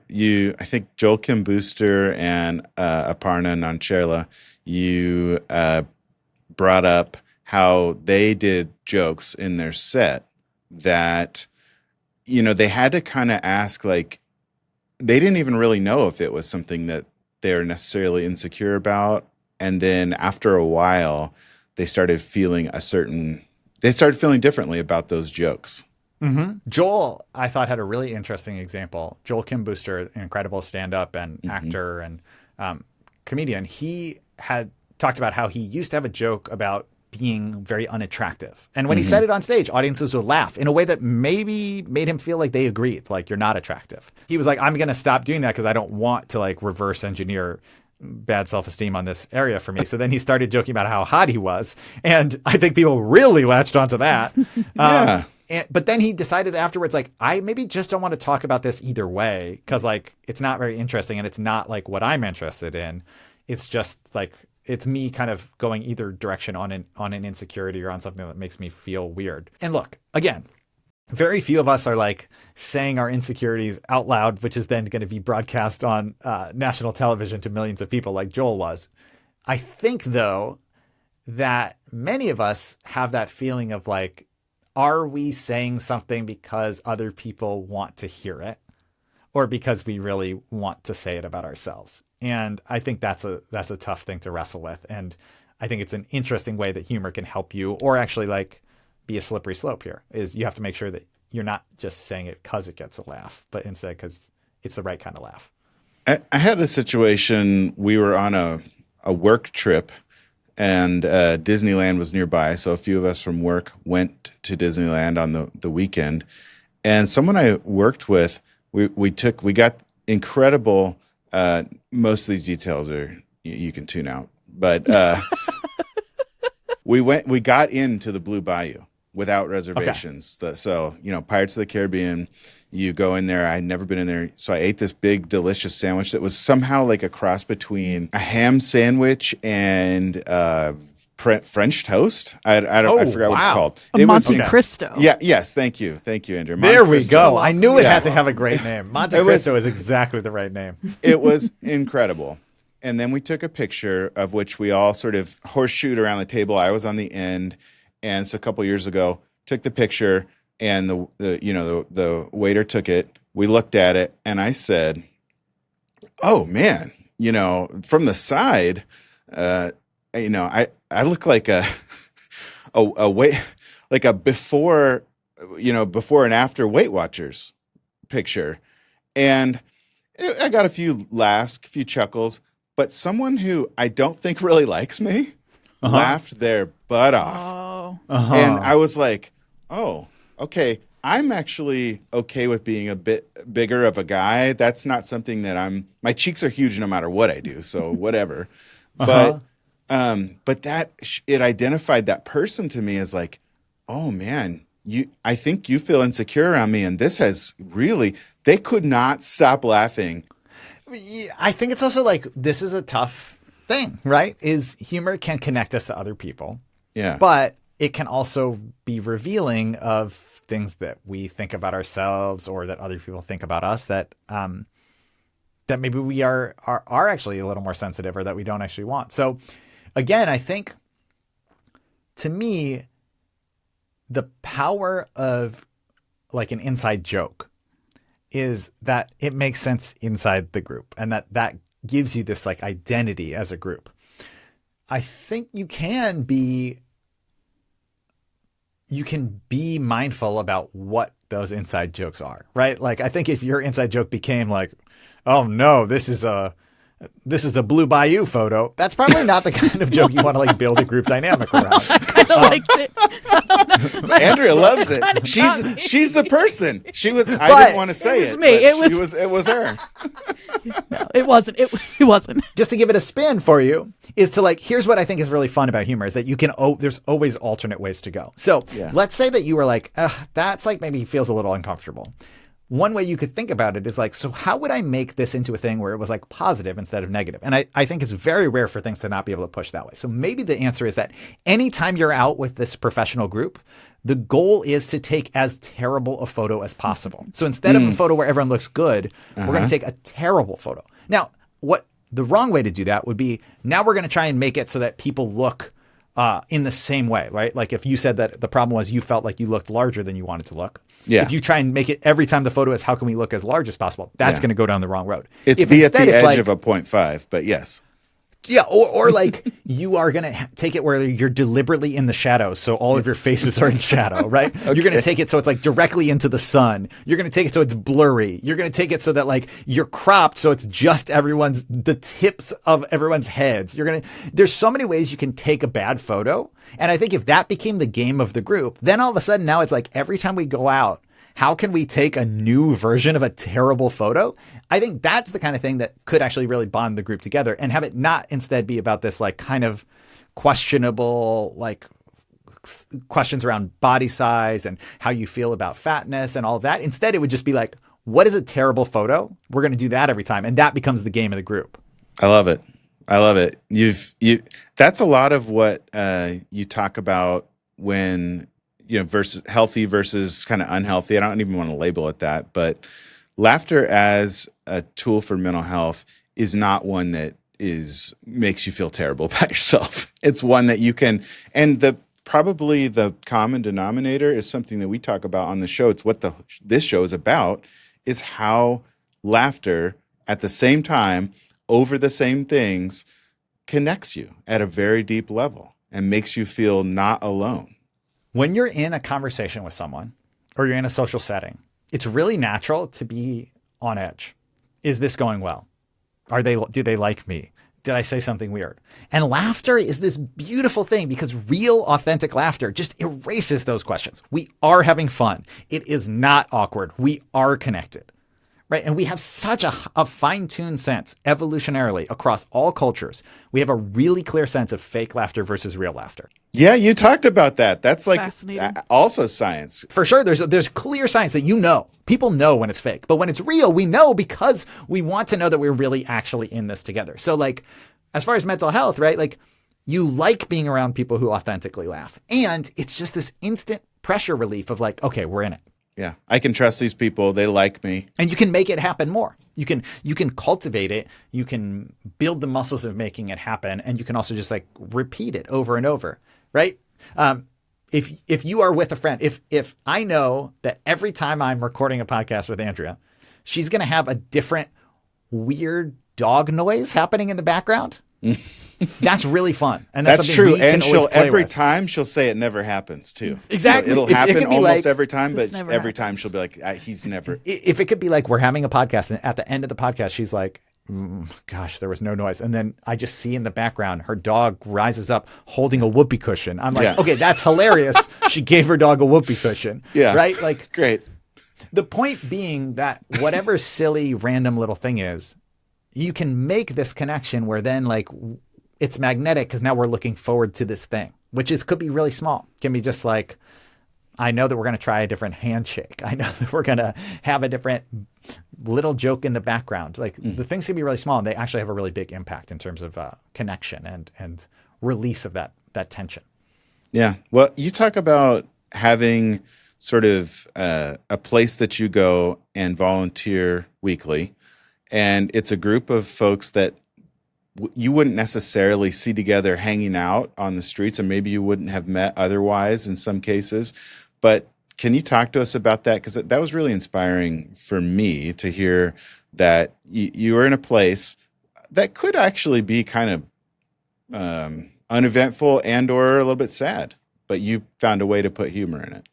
think Joel Kim Booster and Aparna Nancherla, you brought up how they did jokes in their set that, they had to kind of ask, like, they didn't even really know if it was something that they're necessarily insecure about. And then after a while, they started feeling differently about those jokes. Joel, I thought, had a really interesting example. Joel Kim Booster, an incredible stand-up and actor and comedian, he had talked about how he used to have a joke about being very unattractive. And when he said it on stage, audiences would laugh in a way that maybe made him feel like they agreed, like, you're not attractive. He was like, I'm going to stop doing that because I don't want to like reverse engineer bad self-esteem on this area for me. So then he started joking about how hot he was. And I think people really latched onto that. Yeah. But then he decided afterwards, like, I maybe just don't want to talk about this either way because, like, it's not very interesting and it's not like what I'm interested in. It's just like, it's me kind of going either direction on an insecurity or on something that makes me feel weird. And look, again, very few of us are like saying our insecurities out loud, which is then going to be broadcast on national television to millions of people like Joel was. I think, though, that many of us have that feeling of like, are we saying something because other people want to hear it or because we really want to say it about ourselves? And I think that's a tough thing to wrestle with. And I think it's an interesting way that humor can help you, or actually like be a slippery slope here, is you have to make sure that you're not just saying it because it gets a laugh, but instead because it's the right kind of laugh. I had a situation, we were on a work trip and Disneyland was nearby. So a few of us from work went to Disneyland on the weekend. And someone I worked with, we got incredible, most of these details are, you can tune out, but we got into the Blue Bayou without reservations. Okay. So, Pirates of the Caribbean, you go in there. I'd never been in there. So I ate this big, delicious sandwich that was somehow like a cross between a ham sandwich and French toast. I forgot what it's called. A Monte Cristo. Yeah. Yes. Thank you, Andrew. There we go. I knew it had to have a great name. Monte Cristo is exactly the right name. It was incredible. And then we took a picture of which we all sort of horseshoed around the table. I was on the end. And so a couple years ago, took the picture and the waiter took it. We looked at it and I said, oh man, from the side, I look like a before and after Weight Watchers picture. And I got a few laughs, a few chuckles, but someone who I don't think really likes me laughed their butt off. And I was like, oh, okay. I'm actually okay with being a bit bigger of a guy. That's not something that my cheeks are huge no matter what I do. So whatever. But that it identified that person to me as like, oh man, I think you feel insecure around me. And this has really, they could not stop laughing. I think it's also like, this is a tough thing, right? Is humor can connect us to other people. Yeah. But it can also be revealing of things that we think about ourselves or that other people think about us that maybe we are actually a little more sensitive or that we don't actually want. So again, I think to me, the power of like an inside joke is that it makes sense inside the group and that gives you this like identity as a group. I think you can be mindful about what those inside jokes are, right? Like, I think if your inside joke became like, oh no, this is a Blue Bayou photo, that's probably not the kind of joke you want to like build a group dynamic around. I kind of liked it. Andrea loves it. She's the person. She was. I didn't want to say it. It was her. No, it wasn't. It wasn't. Just to give it a spin for you is to like, here's what I think is really fun about humor is that you can, there's always alternate ways to go. So let's say that you were like, that's like maybe feels a little uncomfortable. One way you could think about it is like, so how would I make this into a thing where it was like positive instead of negative? And I think it's very rare for things to not be able to push that way. So maybe the answer is that anytime you're out with this professional group, the goal is to take as terrible a photo as possible. So instead of a photo where everyone looks good, we're going to take a terrible photo. Now, what the wrong way to do that would be, now we're going to try and make it so that people look in the same way, right? Like if you said that the problem was you felt like you looked larger than you wanted to look. Yeah. If you try and make it every time the photo is, how can we look as large as possible? That's going to go down the wrong road. It's be at the edge of a 0.5, but yes. Yeah, or like you are going to take it where you're deliberately in the shadows, so all of your faces are in shadow, right? Okay. You're going to take it so it's like directly into the sun. You're going to take it so it's blurry. You're going to take it so that like you're cropped so it's just the tips of everyone's heads. There's so many ways you can take a bad photo. And I think if that became the game of the group, then all of a sudden now it's like every time we go out, how can we take a new version of a terrible photo? I think that's the kind of thing that could actually really bond the group together and have it not instead be about this like kind of questionable, like questions around body size and how you feel about fatness and all of that. Instead, it would just be like, what is a terrible photo? We're going to do that every time. And that becomes the game of the group. I love it. I love it. That's a lot of what you talk about when, versus healthy versus kind of unhealthy. I don't even want to label it that, but laughter as a tool for mental health is not one that makes you feel terrible about yourself. It's one that you can, and probably the common denominator is something that we talk about on the show. It's what this show is about, is how laughter at the same time over the same things connects you at a very deep level and makes you feel not alone. When you're in a conversation with someone or you're in a social setting, it's really natural to be on edge. Is this going well? Do they like me? Did I say something weird? And laughter is this beautiful thing because real, authentic laughter just erases those questions. We are having fun. It is not awkward. We are connected, right? And we have such a fine-tuned sense evolutionarily across all cultures. We have a really clear sense of fake laughter versus real laughter. Yeah, you talked about that. That's like also science. For sure, there's clear science that people know when it's fake. But when it's real, we know because we want to know that we're really actually in this together. So like, as far as mental health, right? Like you like being around people who authentically laugh. And it's just this instant pressure relief of like, okay, we're in it. Yeah, I can trust these people. They like me. And you can make it happen more. You can cultivate it. You can build the muscles of making it happen. And you can also just like repeat it over and over, right? If you are with a friend, if I know that every time I'm recording a podcast with Andrea, she's going to have a different weird dog noise happening in the background. That's really fun. And that's true. And every time she'll say it never happens too. Exactly. It'll happen almost every time, but every time she'll be like, he's never. If it could be like we're having a podcast and at the end of the podcast, she's like, gosh, there was no noise. And then I just see in the background, her dog rises up holding a whoopee cushion. I'm like, okay, that's hilarious. She gave her dog a whoopee cushion. Yeah. Right? Like, great. The point being that whatever silly, random little thing is, you can make this connection where then like it's magnetic because now we're looking forward to this thing, which could be really small. It can be just like, I know that we're going to try a different handshake. I know that we're going to have a different little joke in the background. Like the things can be really small and they actually have a really big impact in terms of connection and release of that tension. Yeah. Well, you talk about having sort of a place that you go and volunteer weekly. And it's a group of folks that you wouldn't necessarily see together hanging out on the streets, and maybe you wouldn't have met otherwise in some cases. But can you talk to us about that? Because that was really inspiring for me to hear that you were in a place that could actually be kind of uneventful and or a little bit sad, but you found a way to put humor in it.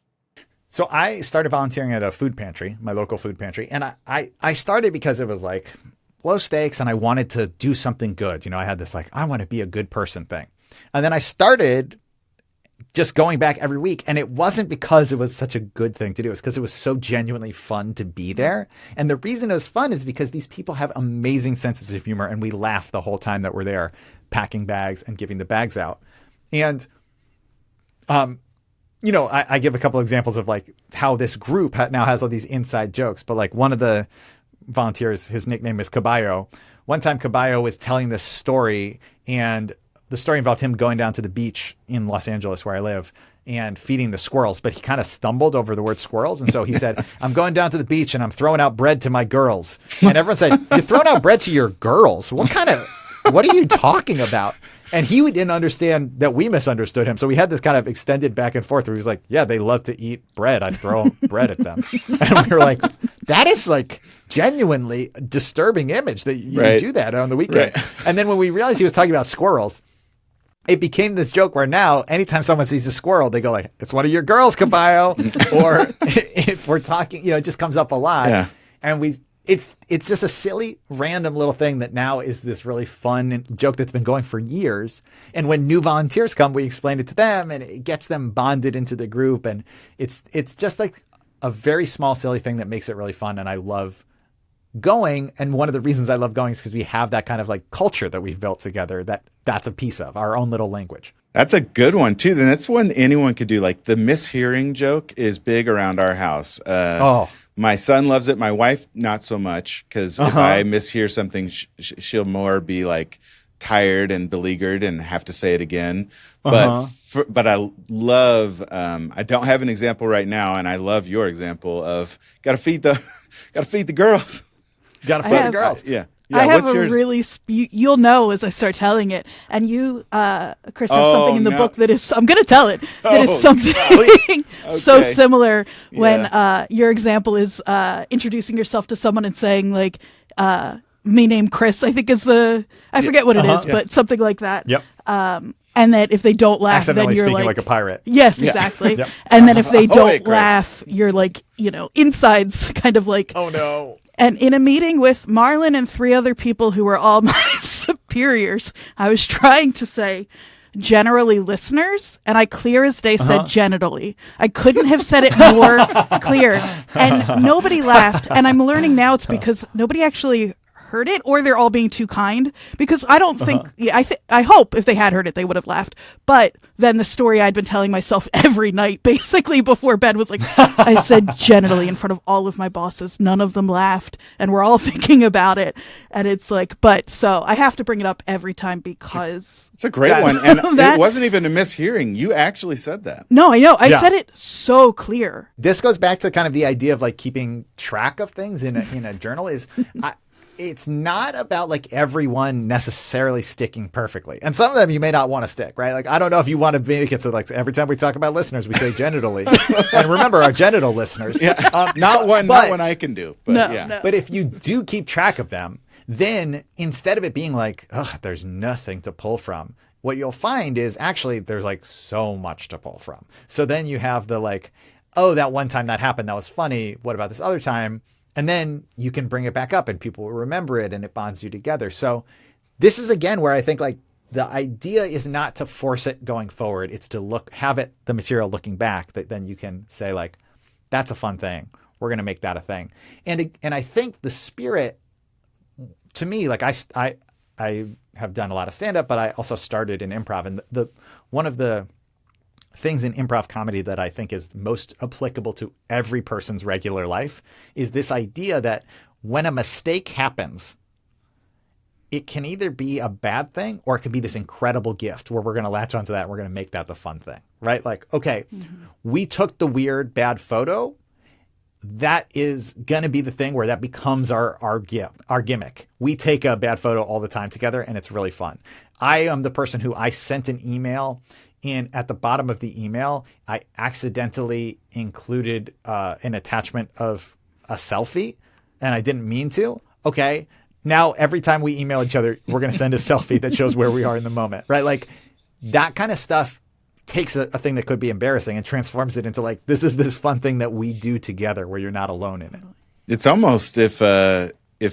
So I started volunteering at a food pantry, my local food pantry. And I started because it was like low stakes and I wanted to do something good. I had this like, I want to be a good person thing. And then I started just going back every week. And it wasn't because it was such a good thing to do. It was because it was so genuinely fun to be there. And the reason it was fun is because these people have amazing senses of humor. And we laugh the whole time that we're there packing bags and giving the bags out. And, I give a couple examples of like how this group now has all these inside jokes, but like one of the volunteers, his nickname is Caballo. One time Caballo was telling this story and the story involved him going down to the beach in Los Angeles where I live and feeding the squirrels, but he kind of stumbled over the word squirrels. And so he said, I'm going down to the beach and I'm throwing out bread to my girls. And everyone said, you're throwing out bread to your girls? What are you talking about? And he didn't understand that we misunderstood him. So we had this kind of extended back and forth where he was like, yeah, they love to eat bread. I throw bread at them. And we were like, that is like genuinely disturbing image that you Right. do that on the weekends. Right. And then when we realized he was talking about squirrels, it became this joke where now anytime someone sees a squirrel, they go like, it's one of your girls, Caballo. Or if we're talking, it just comes up a lot. Yeah. And it's just a silly, random little thing that now is this really fun joke that's been going for years. And when new volunteers come, we explain it to them and it gets them bonded into the group. And it's just like a very small, silly thing that makes it really fun. And I love going. And one of the reasons I love going is because we have that kind of like culture that we've built together that's a piece of our own little language. That's a good one too. And that's one anyone could do. Like the mishearing joke is big around our house. My son loves it. My wife, not so much, because if I mishear something, she'll more be like tired and beleaguered and have to say it again. But I love. I don't have an example right now, and I love your example of gotta feed the girls. Got to feed the girls. Yeah. I have what's a yours? really, you'll know as I start telling it. And you, Chris, there's something in the book that is, I'm going to tell it, that is something so Okay. similar when your example is introducing yourself to someone and saying like, me named Chris, I think is I forget what it is, but something like that. Yep. And that if they don't laugh, then Accidentally you're speaking like a pirate. yes, exactly. Yep. And then if they Ahoy, don't Chris. laugh, you're like, insides kind of like, Oh no. and in a meeting with Marlon and 3 other people who were all my superiors, I was trying to say generally listeners, and I clear as day said genitally. I couldn't have said it more clear. And nobody laughed. And I'm learning now it's because nobody actually heard it, or they're all being too kind, because I don't think I hope if they had heard it they would have laughed. But then the story I'd been telling myself every night basically before bed was like, I said genitally in front of all of my bosses, none of them laughed, and we're all thinking about it. And it's like, but so I have to bring it up every time because It's a great one, and that- it wasn't even a mishearing. You actually said that. no, I know I said it so clear. This goes back to kind of the idea of like keeping track of things in a journal is it's not about like everyone necessarily sticking perfectly. And some of them you may not want to stick, right? Like, I don't know if you want to make it so like every time we talk about listeners, we say genitally. And remember our genital listeners. Not one I can do. But No. But if you do keep track of them, then instead of it being like, ugh, there's nothing to pull from, what you'll find is actually there's like so much to pull from. So then you have the like, oh, that one time that happened, that was funny. What about this other time? And then you can bring it back up and people will remember it and it bonds you together. So this is again where I think like the idea is not to force it going forward. It's to have the material looking back that then you can say like, that's a fun thing. We're going to make that a thing. And I think the spirit to me, like I have done a lot of stand up, but I also started in improv, and one of the things in improv comedy that I think is most applicable to every person's regular life is this idea that when a mistake happens, it can either be a bad thing or it can be this incredible gift where we're going to latch onto that and we're going to make that the fun thing, right? Like, okay, we took the weird bad photo. That is going to be the thing where that becomes our gimmick. We take a bad photo all the time together and it's really fun. I am the person who I sent an email, and at the bottom of the email, I accidentally included an attachment of a selfie, and I didn't mean to. Okay, now every time we email each other, we're going to send a selfie that shows where we are in the moment, right? Like that kind of stuff takes a thing that could be embarrassing and transforms it into like, this is this fun thing that we do together where you're not alone in it. It's almost if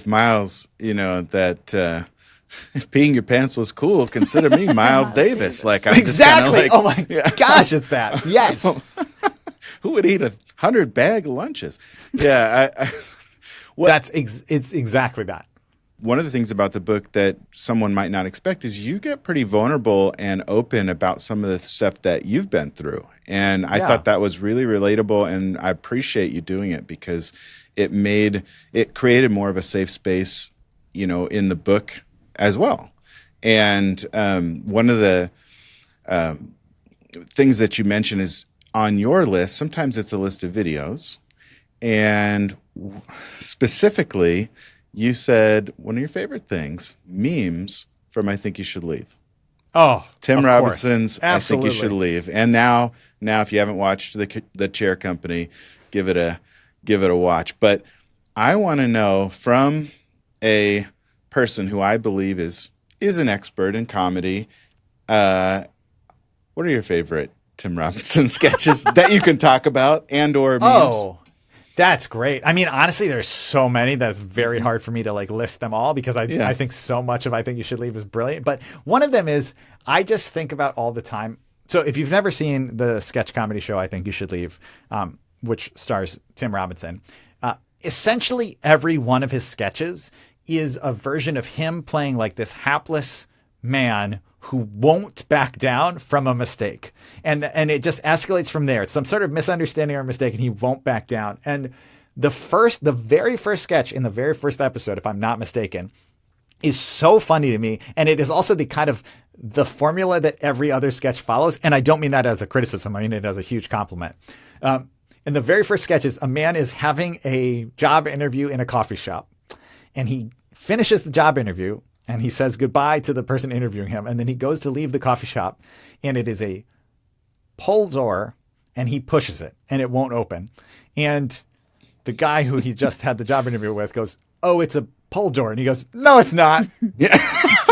Miles, if peeing your pants was cool, consider me Miles Davis. Like I'm Exactly. Just Oh my gosh, it's that. Yes. Who would eat 100 bag lunches? Yeah. It's exactly that. One of the things about the book that someone might not expect is you get pretty vulnerable and open about some of the stuff that you've been through. And I thought that was really relatable, and I appreciate you doing it because it created more of a safe space, in the book as well. And one of the things that you mentioned is on your list, sometimes it's a list of videos. And specifically, you said one of your favorite things, memes from I Think You Should Leave. Oh, Tim of Robinson's course. I Think You Should Leave. And now if you haven't watched the Chair Company, give it a watch. But I want to know from a person who I believe is an expert in comedy. What are your favorite Tim Robinson sketches that you can talk about and/or memes? Oh, that's great. I mean, honestly, there's so many that it's very hard for me to like list them all because I think so much of I Think You Should Leave is brilliant. But one of them is I just think about all the time. So if you've never seen the sketch comedy show I Think You Should Leave, which stars Tim Robinson, essentially every one of his sketches is a version of him playing like this hapless man who won't back down from a mistake. And it just escalates from there. It's some sort of misunderstanding or mistake, and he won't back down. And the very first sketch in the very first episode, if I'm not mistaken, is so funny to me. And it is also the kind of the formula that every other sketch follows. And I don't mean that as a criticism. I mean it as a huge compliment. In the very first sketches, a man is having a job interview in a coffee shop, and he finishes the job interview and he says goodbye to the person interviewing him. And then he goes to leave the coffee shop, and it is a pull door, and he pushes it and it won't open. And the guy who he just had the job interview with goes, "Oh, it's a pull door." And he goes, "No, it's not." Yeah.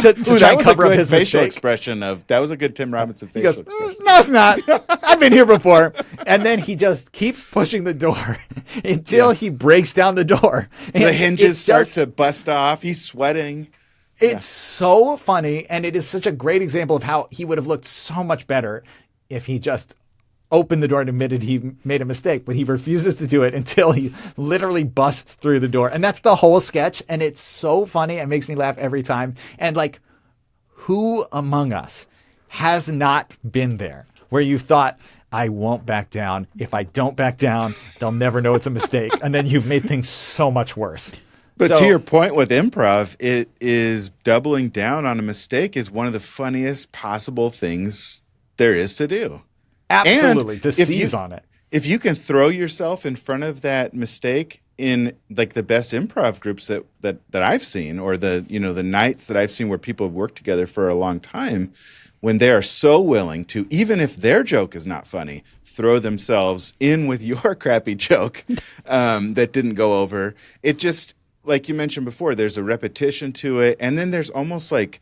to try and cover up his facial mistake. expression of that was a good Tim Robinson He facial goes, expression. "No, it's not. I've been here before." And then he just keeps pushing the door until he breaks down the door. And The hinges start just- to bust off. He's sweating. It's so funny, and it is such a great example of how he would have looked so much better if he just opened the door and admitted he made a mistake, but he refuses to do it until he literally busts through the door. And that's the whole sketch, and it's so funny. It makes me laugh every time. And like, who among us has not been there where you thought, I won't back down. If I don't back down, they'll never know it's a mistake. And then you've made things so much worse. But So- to your point with improv, it is doubling down on a mistake is one of the funniest possible things there is to do. Absolutely, And to if seize you- on it. If you can throw yourself in front of that mistake in like the best improv groups that I've seen, or the nights that I've seen where people have worked together for a long time, when they are so willing to, even if their joke is not funny, throw themselves in with your crappy joke that didn't go over. It just, like you mentioned before, there's a repetition to it, and then there's almost like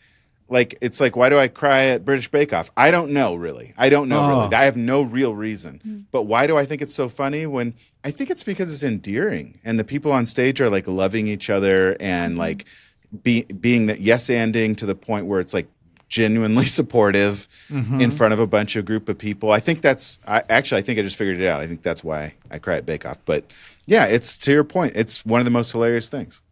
it's like, why do I cry at British Bake Off? I don't know really. I have no real reason. But why do I think it's so funny? When I think it's because it's endearing, and the people on stage are like loving each other and like being that yes-anding to the point where it's like genuinely supportive in front of a bunch of group of people. I think I think I just figured it out. I think that's why I cry at Bake Off. But yeah, it's to your point. It's one of the most hilarious things.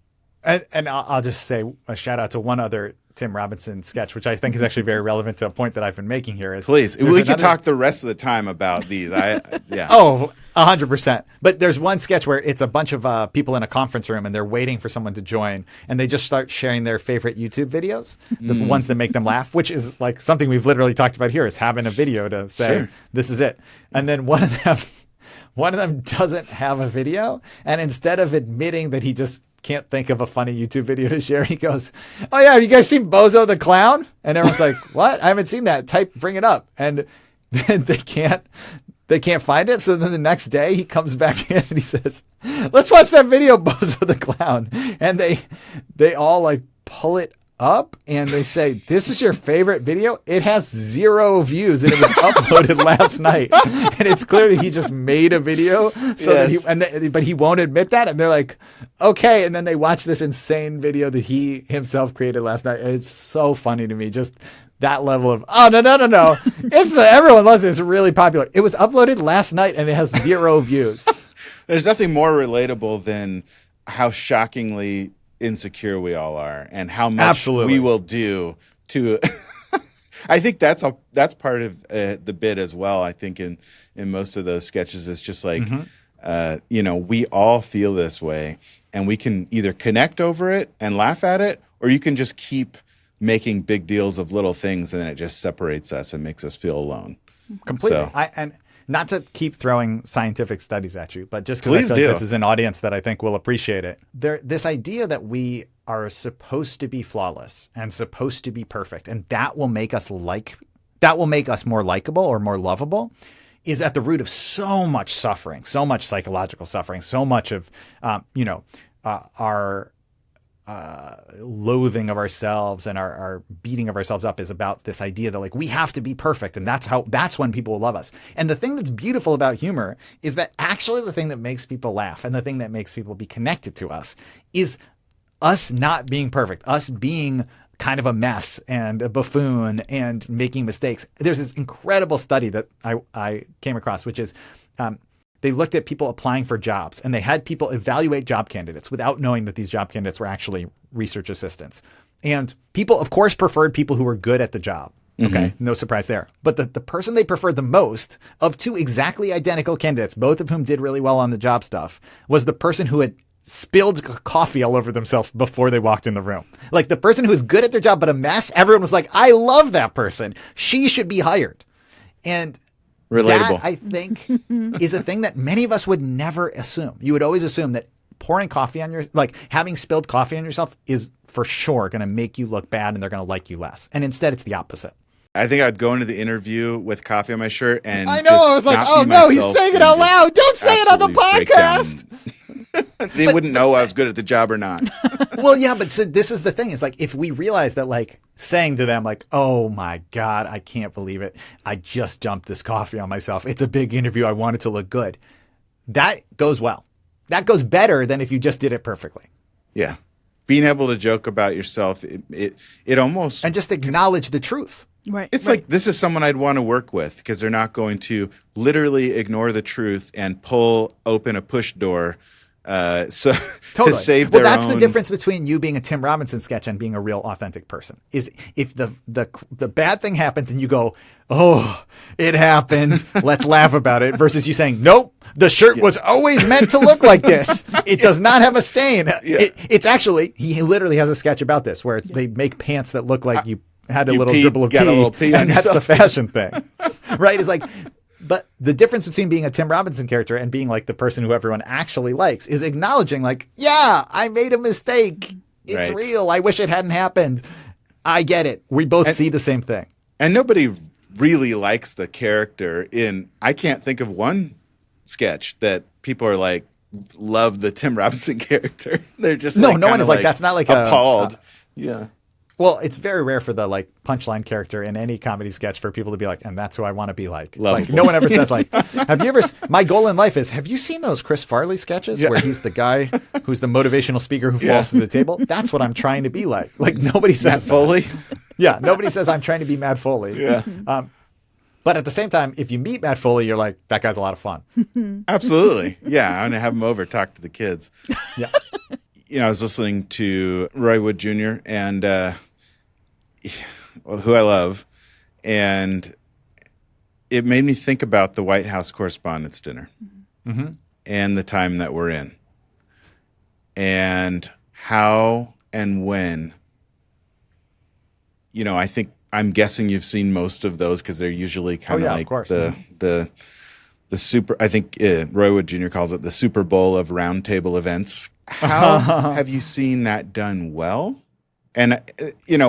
And I'll just say a shout out to one other Tim Robinson sketch, which I think is actually very relevant to a point that I've been making here. Please, we can talk the rest of the time about these. Yeah. Oh, 100%. But there's one sketch where it's a bunch of people in a conference room, and they're waiting for someone to join, and they just start sharing their favorite YouTube videos, the ones that make them laugh, which is like something we've literally talked about here, is having a video to say, This is it. And then one of them doesn't have a video, and instead of admitting that he just can't think of a funny YouTube video to share, he goes, "Oh yeah, have you guys seen Bozo the Clown?" And everyone's like, "What? I haven't seen that. Bring it up." And then they can't find it. So then the next day he comes back in and he says, "Let's watch that video, Bozo the Clown." And they all like pull it up and they say, "This is your favorite video? It has 0 views and it was uploaded last night." And it's clear that he just made a video so that but he won't admit that. And they're like, "Okay." And then they watch this insane video that he himself created last night. And it's so funny to me. Just that level of, oh, no. It's everyone loves it. It's really popular. It was uploaded last night and it has 0 views. There's nothing more relatable than how shockingly insecure we all are and how much we will do to I think that's part of the bit as well. I think in most of those sketches, it's just like we all feel this way, and we can either connect over it and laugh at it, or you can just keep making big deals of little things, and then it just separates us and makes us feel alone. Completely. So. And not to keep throwing scientific studies at you, but just because I feel like this is an audience that I think will appreciate it. This idea that we are supposed to be flawless and supposed to be perfect, and that will make us more likable or more lovable, is at the root of so much suffering, so much psychological suffering, so much of our loathing of ourselves and our beating of ourselves up is about this idea that like we have to be perfect, and that's when people will love us. And the thing that's beautiful about humor is that actually the thing that makes people laugh and the thing that makes people be connected to us is us not being perfect, us being kind of a mess and a buffoon and making mistakes. There's this incredible study that I came across, which is they looked at people applying for jobs, and they had people evaluate job candidates without knowing that these job candidates were actually research assistants. And people, of course, preferred people who were good at the job. Okay, no surprise there. But the person they preferred the most of two exactly identical candidates, both of whom did really well on the job stuff, was the person who had spilled coffee all over themselves before they walked in the room. Like the person who was good at their job but a mess, everyone was like, I love that person. She should be hired. And Relatable. that, I think, is a thing that many of us would never assume. You would always assume that pouring coffee on having spilled coffee on yourself is for sure going to make you look bad and they're going to like you less. And instead it's the opposite. I think I'd go into the interview with coffee on my shirt and I know. I was like, oh no, he's saying it out loud. Don't say it on the podcast. They wouldn't know I was good at the job or not. Well, yeah, but so this is the thing. Is like if we realize that like saying to them like, oh my God, I can't believe it. I just dumped this coffee on myself. It's a big interview. I want it to look good. That goes well. That goes better than if you just did it perfectly. Yeah. Being able to joke about yourself, it almost... And just acknowledge the truth. Right. It's right. like, this is someone I'd want to work with because they're not going to literally ignore the truth and pull open a push door to save their own... Well, that's the difference between you being a Tim Robinson sketch and being a real authentic person. Is if the bad thing happens and you go, oh, it happened, let's laugh about it, versus you saying, nope, the shirt was always meant to look like this. It does not have a stain. Yeah. It's actually, he literally has a sketch about this where they make pants that look like you had a little dribble of pee, got a little pee on and that's yourself. the fashion thing, right? It's like, but the difference between being a Tim Robinson character and being like the person who everyone actually likes is acknowledging like, yeah, I made a mistake. It's Right. real. I wish it hadn't happened. I get it. We both see the same thing. And nobody really likes the character I can't think of one sketch that people are like, love the Tim Robinson character. They're just No, like, no one kinda is like, that's not like appalled. Yeah. Well, it's very rare for the like punchline character in any comedy sketch for people to be like, and that's who I want to be like. Lovable. Like no one ever says like, have you ever, my goal in life is, have you seen those Chris Farley sketches where he's the guy who's the motivational speaker who falls through the table? That's what I'm trying to be like. Like nobody says Matt Foley. Yeah. Nobody says I'm trying to be Matt Foley. Yeah. But at the same time, if you meet Matt Foley, you're like, that guy's a lot of fun. Absolutely. Yeah. I'm going to have him over, talk to the kids. Yeah. I was listening to Roy Wood Jr. and who I love, and it made me think about the White House Correspondents' Dinner and the time that we're in, and how and when. I'm guessing you've seen most of those because they're usually kind of like the super. I think Roy Wood Jr. calls it the Super Bowl of roundtable events. How have you seen that done well? And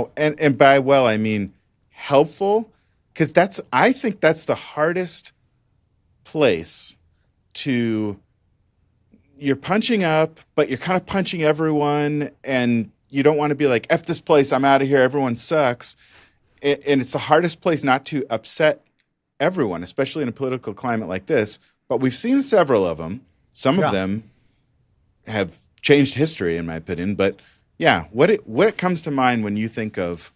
and by well I mean helpful, because I think that's the hardest place to. You're punching up, but you're kind of punching everyone, and you don't want to be like, F this place, I'm out of here, everyone sucks. And it's the hardest place not to upset everyone, especially in a political climate like this. But we've seen several of them. Some of them have changed history, in my opinion. But yeah, what comes to mind when you think of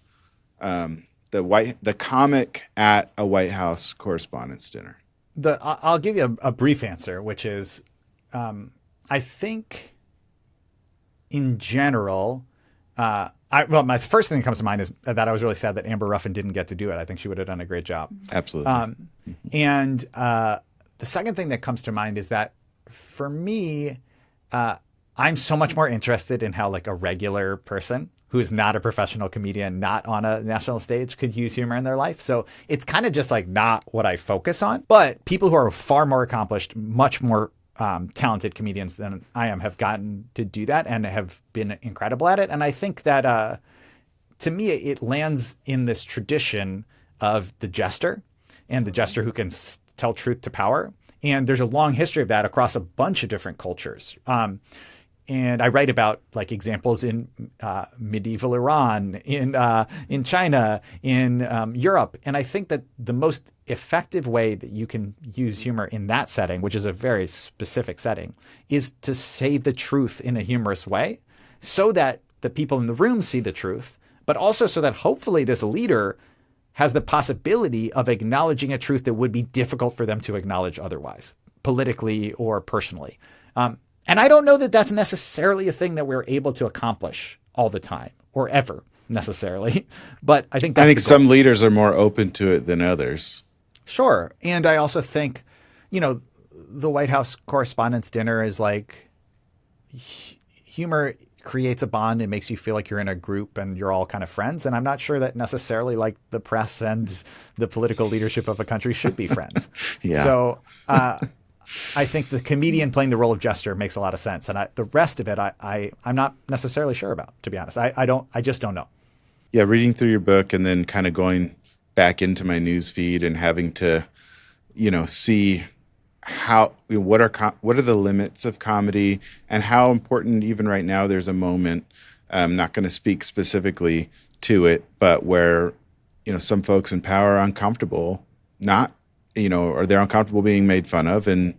the comic at a White House Correspondents' Dinner? I'll give you a brief answer, which is, I think in general, my first thing that comes to mind is that I was really sad that Amber Ruffin didn't get to do it. I think she would have done a great job. Absolutely. And the second thing that comes to mind is that for me, I'm so much more interested in how like a regular person who is not a professional comedian, not on a national stage, could use humor in their life. So it's kind of just like not what I focus on. But people who are far more accomplished, much more talented comedians than I am have gotten to do that and have been incredible at it. And I think that to me, it lands in this tradition of the jester and the jester who can tell truth to power. And there's a long history of that across a bunch of different cultures. And I write about like examples in medieval Iran, in China, in Europe. And I think that the most effective way that you can use humor in that setting, which is a very specific setting, is to say the truth in a humorous way so that the people in the room see the truth, but also so that hopefully this leader has the possibility of acknowledging a truth that would be difficult for them to acknowledge otherwise, politically or personally. And I don't know that that's necessarily a thing that we're able to accomplish all the time or ever necessarily. But I think some leaders are more open to it than others. Sure. And I also think, the White House Correspondents' Dinner is like humor creates a bond and makes you feel like you're in a group and you're all kind of friends. And I'm not sure that necessarily like the press and the political leadership of a country should be friends. Yeah. So, I think the comedian playing the role of jester makes a lot of sense. And the rest of it, I'm not necessarily sure about, to be honest. I just don't know. Yeah. Reading through your book and then kind of going back into my news feed and having to, see what are the limits of comedy and how important even right now there's a moment, I'm not going to speak specifically to it, but where, some folks in power are uncomfortable, or they're uncomfortable being made fun of and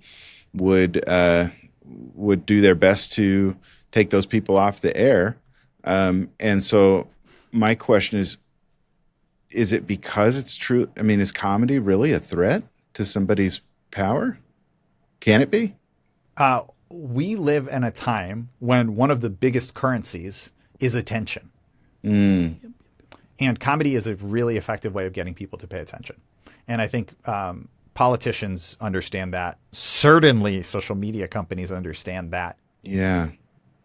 would do their best to take those people off the air. And so my question is it because it's true? I mean, is comedy really a threat to somebody's power? Can it be? We live in a time when one of the biggest currencies is attention. Mm. And comedy is a really effective way of getting people to pay attention. And I think politicians understand that. Certainly social media companies understand that. Yeah.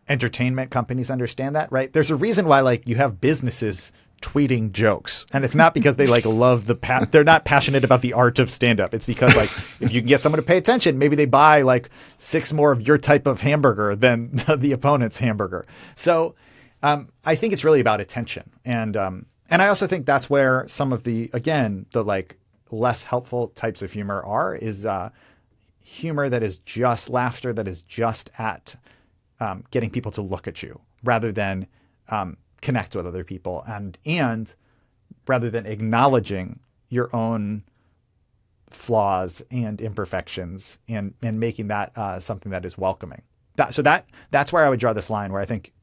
Entertainment companies understand that, right? There's a reason why like you have businesses tweeting jokes. And it's not because they like love they're not passionate about the art of stand-up. It's because like if you can get someone to pay attention, maybe they buy like 6 more of your type of hamburger than the opponent's hamburger. So I think it's really about attention. And I also think that's where some of the like less helpful types of humor is humor that is just laughter, that is just at getting people to look at you rather than connect with other people and rather than acknowledging your own flaws and imperfections and making that something that is welcoming. That's where I would draw this line, where I think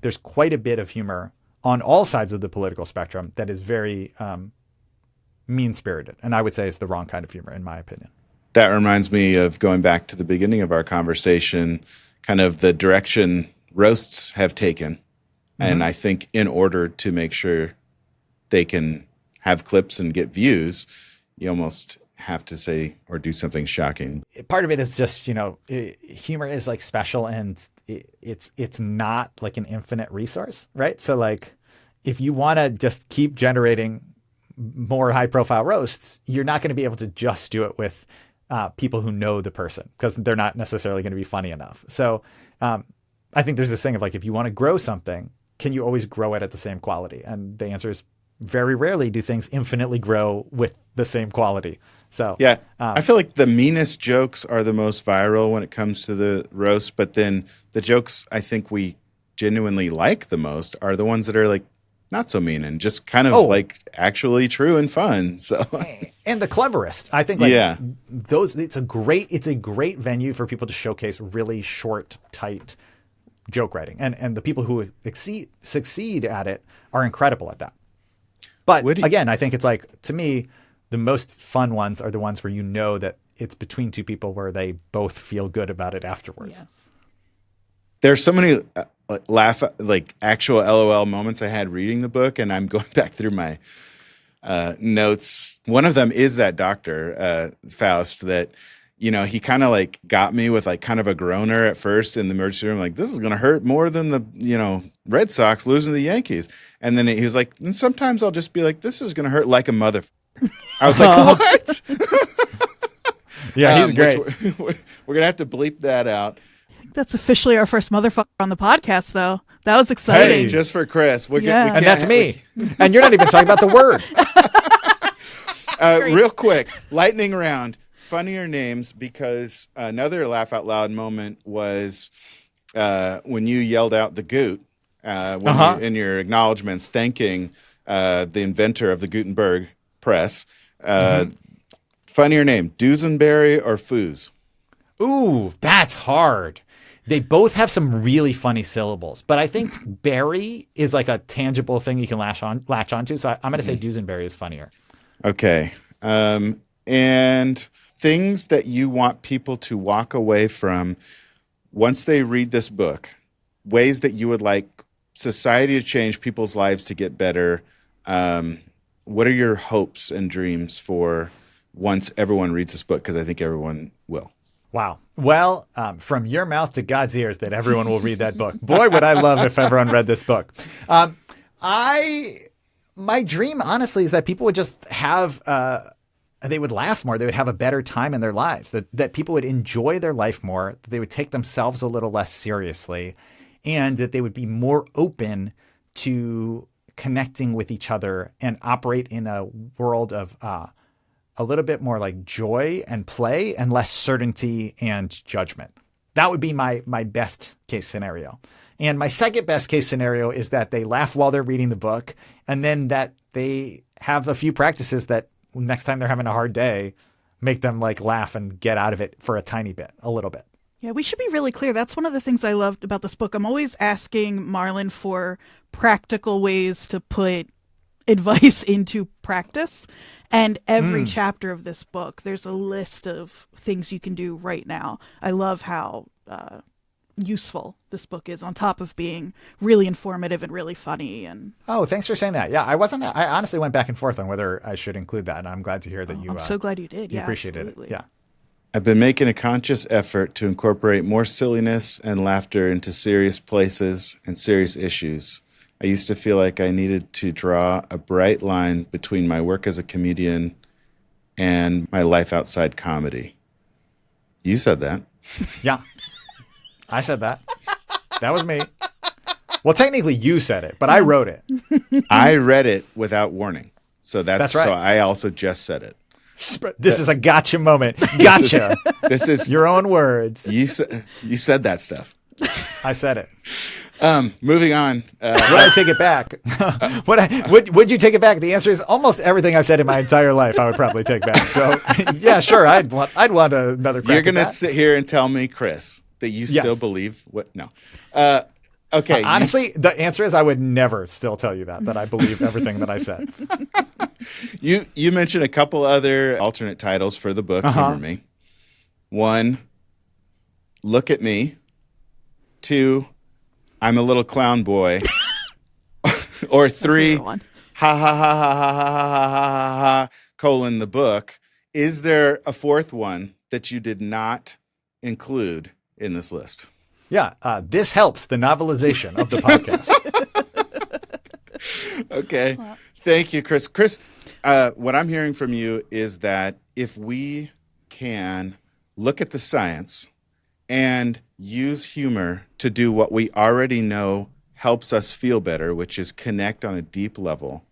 there's quite a bit of humor on all sides of the political spectrum that is very mean-spirited. And I would say it's the wrong kind of humor, in my opinion. That reminds me of going back to the beginning of our conversation, kind of the direction roasts have taken. Mm-hmm. And I think in order to make sure they can have clips and get views, you almost have to say or do something shocking. Part of it is just, humor is like special and it's not like an infinite resource, right? So like if you want to just keep generating more high profile roasts, you're not going to be able to just do it with people who know the person because they're not necessarily going to be funny enough. So I think there's this thing of like, if you want to grow something, can you always grow it at the same quality? And the answer is very rarely do things infinitely grow with the same quality. So yeah, I feel like the meanest jokes are the most viral when it comes to the roast, but then the jokes I think we genuinely like the most are the ones that are like not so mean and just kind of like actually true and fun. So and the cleverest, I think. Like, it's a great venue for people to showcase really short, tight joke writing, and the people who succeed at it are incredible at that. But again, I think it's like, to me, the most fun ones are the ones where that it's between two people where they both feel good about it afterwards. Yes. There's so many actual LOL moments I had reading the book, and I'm going back through my notes. One of them is that doctor, Faust, that, he kind of like got me with like kind of a groaner at first in the emergency room. Like, this is going to hurt more than the, Red Sox losing to the Yankees. And then he was like, and sometimes I'll just be like, this is going to hurt like a mother. I was like, what? Yeah, he's great. We're going to have to bleep that out. That's officially our first motherfucker on the podcast, though. That was exciting. Hey, just for Chris. And that's me. And you're not even talking about the word. Real quick, lightning round. Funnier names, because another laugh out loud moment was when you yelled out the Goot in your acknowledgments, thanking the inventor of the Gutenberg press. Funnier name, Dusenberry or Foos? Ooh, that's hard. They both have some really funny syllables, but I think berry is like a tangible thing you can latch onto. So I'm going to say Dusenberry is funnier. Okay. And things that you want people to walk away from once they read this book, ways that you would like society to change, people's lives to get better. What are your hopes and dreams for once everyone reads this book? Because I think everyone will. Wow. Well, from your mouth to God's ears that everyone will read that book. Boy, would I love if everyone read this book. My dream, honestly, is that people would just have, they would laugh more. They would have a better time in their lives, that people would enjoy their life more, that they would take themselves a little less seriously, and that they would be more open to connecting with each other and operate in a world of a little bit more like joy and play and less certainty and judgment. That would be my best case scenario. And my second best case scenario is that they laugh while they're reading the book, and then that they have a few practices that next time they're having a hard day, make them like laugh and get out of it for a tiny bit, a little bit. Yeah, we should be really clear. That's one of the things I loved about this book. I'm always asking Marlon for practical ways to put advice into practice. And every chapter of this book, there's a list of things you can do right now. I love how useful this book is, on top of being really informative and really funny. And oh, thanks for saying that. Yeah, I honestly went back and forth on whether I should include that, and I'm glad to hear that I'm so glad you did. You yeah, appreciated absolutely. it. Yeah. I've been making a conscious effort to incorporate more silliness and laughter into serious places and serious issues. I used to feel like I needed to draw a bright line between my work as a comedian and my life outside comedy. You said that. Yeah. I said that. That was me. Well, technically you said it, but I wrote it. I read it without warning. So that's right. So I also just said it. This is a gotcha moment. Gotcha. This is your own words. You said that stuff. I said it. Moving on. Would I take it back? Would you take it back? The answer is almost everything I've said in my entire life I would probably take back. So yeah, sure. I'd want another crack. You're going to sit here and tell me, Chris, that you still believe what? No. Okay. Honestly, the answer is I would never still tell you that I believe everything that I said. You mentioned a couple other alternate titles for the book. Humor me. 1, Look at Me. 2, I'm a little clown boy. Or 3, ha ha ha ha ha ha ha ha ha, the book. Is there a fourth one that you did not include in this list? Yeah, this helps the novelization of the podcast. Okay. Thank you, Chris. Chris, what I'm hearing from you is that if we can look at the science and use humor to do what we already know helps us feel better, which is connect on a deep level,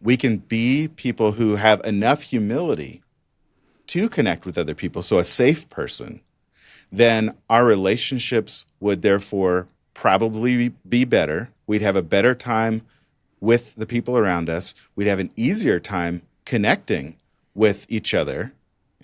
we can be people who have enough humility to connect with other people, so a safe person, then our relationships would therefore probably be better. We'd have a better time with the people around us. We'd have an easier time connecting with each other,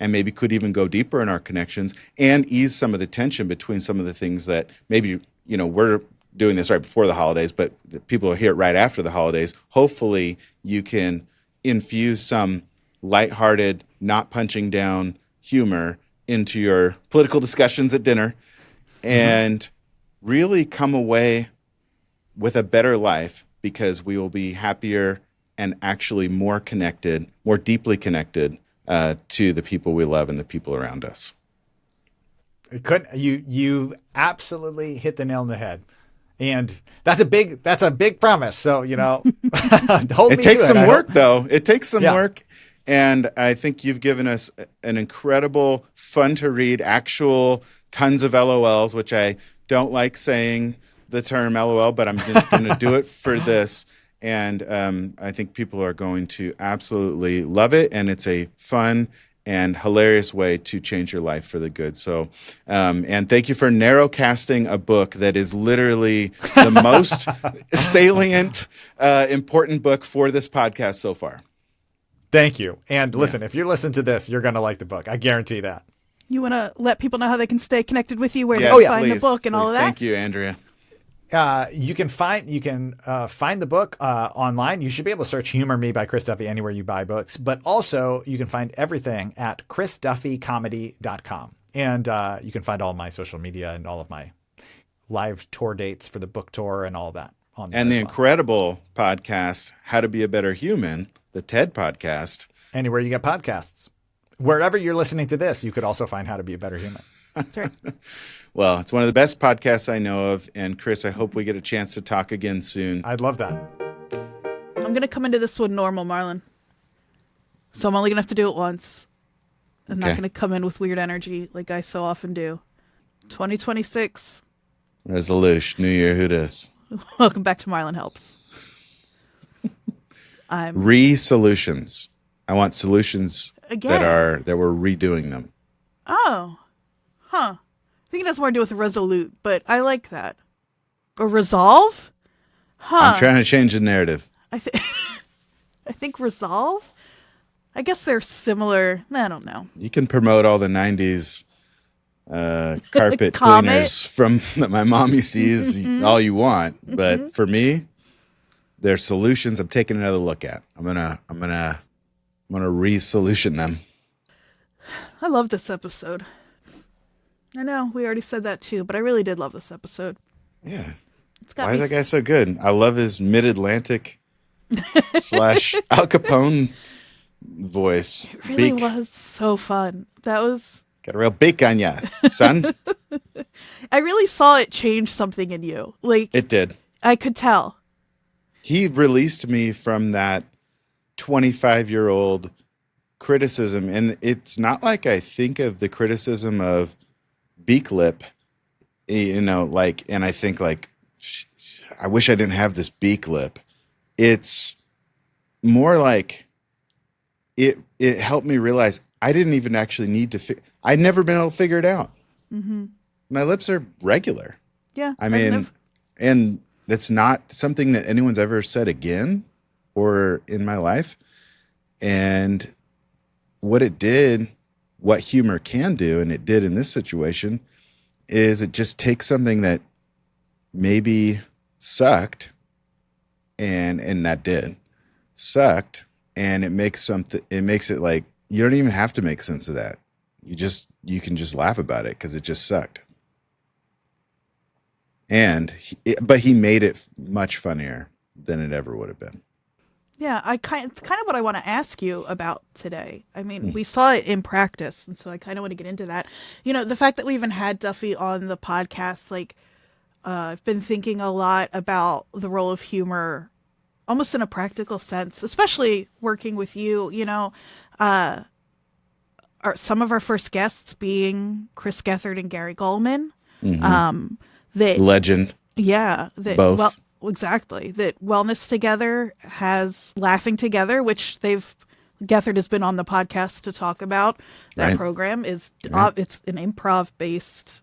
and maybe could even go deeper in our connections and ease some of the tension between some of the things that maybe, we're doing this right before the holidays, but the people will hear it right after the holidays. Hopefully you can infuse some lighthearted, not punching down humor into your political discussions at dinner and really come away with a better life, because we will be happier and actually more connected, more deeply connected to the people we love and the people around us. You absolutely hit the nail on the head. And that's a big promise. So, it takes some work though. It takes some work. And I think you've given us an incredible, fun to read, actual tons of LOLs, which I don't like saying the term LOL, but I'm just going to do it for this. And I think people are going to absolutely love it. And it's a fun and hilarious way to change your life for the good. So, and thank you for narrowcasting a book that is literally the most salient, important book for this podcast so far. Thank you. And listen, if you listen to this, you're going to like the book. I guarantee that. You want to let people know how they can stay connected with you, where Yes, they can find the book and all of that? Thank you, Andrea. You can find the book online. You should be able to search Humor Me by Chris Duffy anywhere you buy books. But also, you can find everything at chrisduffycomedy.com. And you can find all my social media and all of my live tour dates for the book tour and all of that on there. And the incredible podcast, How to Be a Better Human, the TED podcast. Anywhere you get podcasts. Wherever you're listening to this, you could also find How to Be a Better Human. That's right. Well, it's one of the best podcasts I know of. And Chris, I hope we get a chance to talk again soon. I'd love that. I'm going to come into this one normal, Marlon. So I'm only going to have to do it once. I'm not going to come in with weird energy like I so often do. 2026. Resolution, New Year, who dis? Welcome back to Marlon Helps. Re-solutions. I want solutions Again. that we're redoing them. Oh. Huh. I think it has more to do with resolute, but I like that. Or resolve? Huh. I'm trying to change the narrative. I think resolve? I guess they're similar. I don't know. You can promote all the 90s carpet Comet. cleaners from that my mommy sees all you want. But for me, they're solutions I'm taking another look at. I'm gonna re-solution them. I love this episode. I know we already said that too, but I really did love this episode. Yeah. It's got Why me is that guy so good? I love his mid-Atlantic / Al Capone voice. It really Beak. was so fun. That was. Got a real beak on ya, son. I really saw it change something in you. Like It did. I could tell. He released me from that 25-year-old criticism. And it's not like I think of the criticism of beak lip, and I think like, I wish I didn't have this beak lip. It's more like it helped me realize I didn't even actually need to I'd never been able to figure it out. Mm-hmm. My lips are regular. Yeah. I mean, and that's not something that anyone's ever said again or in my life. And what humor can do, and it did in this situation, is it just takes something that maybe sucked, and that sucked, and it makes it like you don't even have to make sense of that. You can just laugh about it because it just sucked. But he made it much funnier than it ever would have been. Yeah, it's kind of what I want to ask you about today. I mean, we saw it in practice, and so I kind of want to get into that. You know, the fact that we even had Duffy on the podcast, like, I've been thinking a lot about the role of humor, almost in a practical sense, especially working with you. You know, some of our first guests being Chris Gethard and Gary Goldman. Legend. Yeah. Both. Well, exactly. That Wellness Together has Laughing Together, which Gethard has been on the podcast to talk about. That program is, it's an improv based,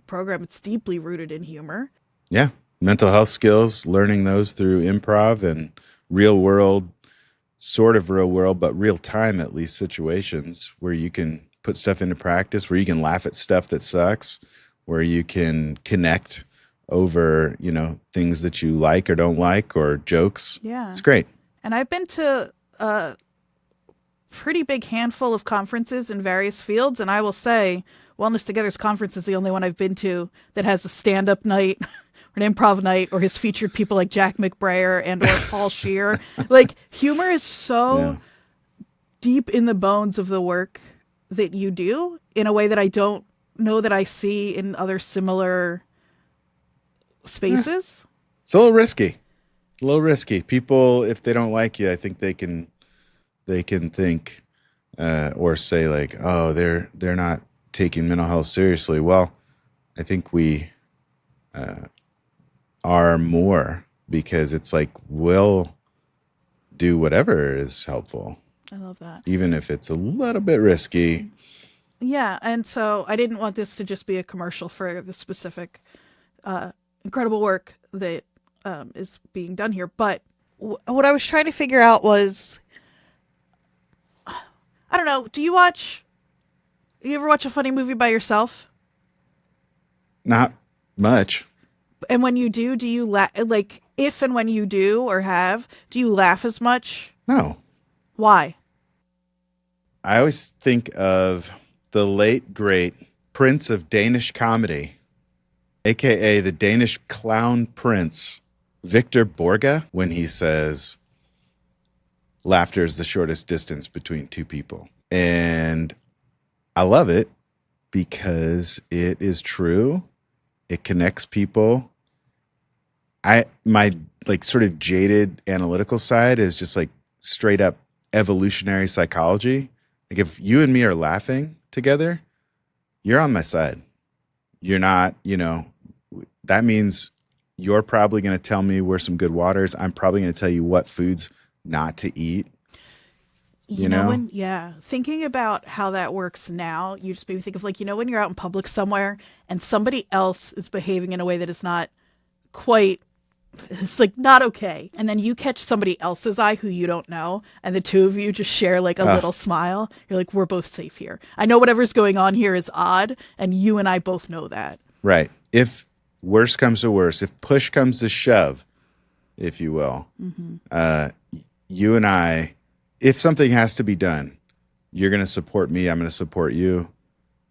program. It's deeply rooted in humor. Yeah. Mental health skills, learning those through improv and sort of real world, but real time, at least, situations where you can put stuff into practice, where you can laugh at stuff that sucks, where you can connect over, things that you like or don't like, or jokes. Yeah. It's great. And I've been to a pretty big handful of conferences in various fields. And I will say Wellness Together's conference is the only one I've been to that has a stand-up night or an improv night or has featured people like Jack McBrayer and or Paul Scheer. Like, humor is so deep in the bones of the work that you do in a way that I don't know that I see in other similar spaces. It's a little risky. People, if they don't like you, I think they can think or say like, oh, they're not taking mental health seriously. Well, I think we are more, because it's like we'll do whatever is helpful. I love that. even if it's a little bit risky. Yeah, and so I didn't want this to just be a commercial for the specific incredible work that is being done here. But what I was trying to figure out was, I don't know, you ever watch a funny movie by yourself? Not much. And when you do you laugh? Like, if and when you do or have, do you laugh as much? No. Why? I always think of the late, great prince of Danish comedy, a.k.a. the Danish clown prince, Victor Borge, when he says, laughter is the shortest distance between two people. And I love it because it is true. It connects people. My like sort of jaded analytical side is just like straight up evolutionary psychology. Like if you and me are laughing together, you're on my side. You're not, that means you're probably going to tell me where some good water is. I'm probably going to tell you what foods not to eat. Thinking about how that works now, you just made me think of when you're out in public somewhere and somebody else is behaving in a way that is not quite, it's like not okay. And then you catch somebody else's eye who you don't know. And the two of you just share like a little smile. You're like, we're both safe here. I know whatever's going on here is odd. And you and I both know that. Right. If worse comes to worse, if push comes to shove, if you will, you and I, if something has to be done, you're going to support me. I'm going to support you.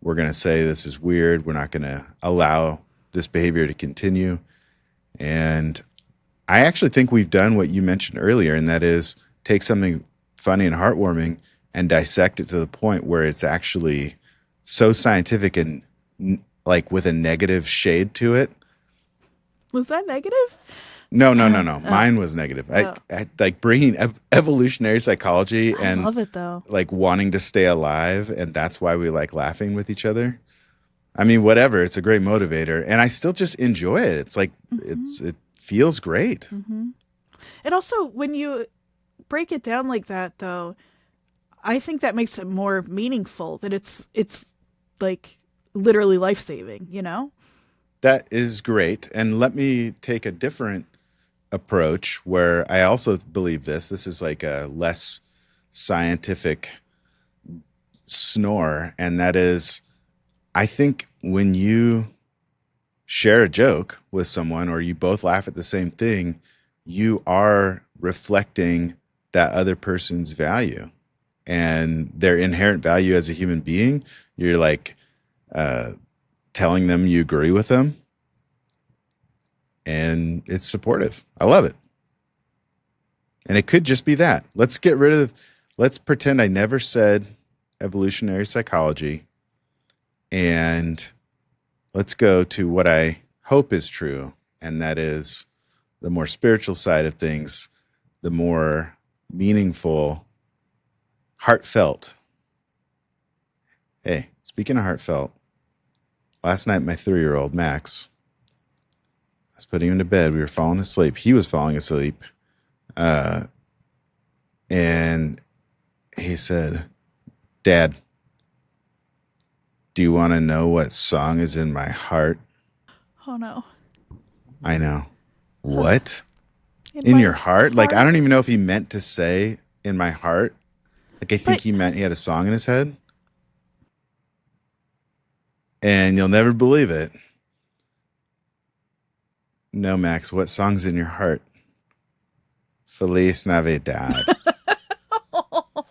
We're going to say this is weird. We're not going to allow this behavior to continue. And I actually think we've done what you mentioned earlier, and that is take something funny and heartwarming and dissect it to the point where it's actually so scientific and like with a negative shade to it. Was that negative? No. Mine was negative. I like bringing evolutionary psychology and I love it though. Like wanting to stay alive, and that's why we like laughing with each other. I mean, whatever. It's a great motivator, and I still just enjoy it. It's like it feels great. Mm-hmm. And also, when you break it down like that, though, I think that makes it more meaningful. That it's like literally life saving. That is great. And let me take a different approach where I also believe this. This is like a less scientific snore, and that is, I think when you share a joke with someone or you both laugh at the same thing, you are reflecting that other person's value and their inherent value as a human being. You're like telling them you agree with them, and it's supportive. I love it. And it could just be that. Let's pretend I never said evolutionary psychology, and let's go to what I hope is true, and that is the more spiritual side of things, the more meaningful, heartfelt. Hey, speaking of heartfelt, last night my 3-year-old, Max, I was putting him to bed. We were falling asleep. He was falling asleep. And he said, "Dad, do you want to know what song is in my heart?" Oh, no. I know. What? In your heart? Like, I don't even know if he meant to say in my heart. Like, I think he meant he had a song in his head. And you'll never believe it. No, Max, what song's in your heart? Feliz Navidad.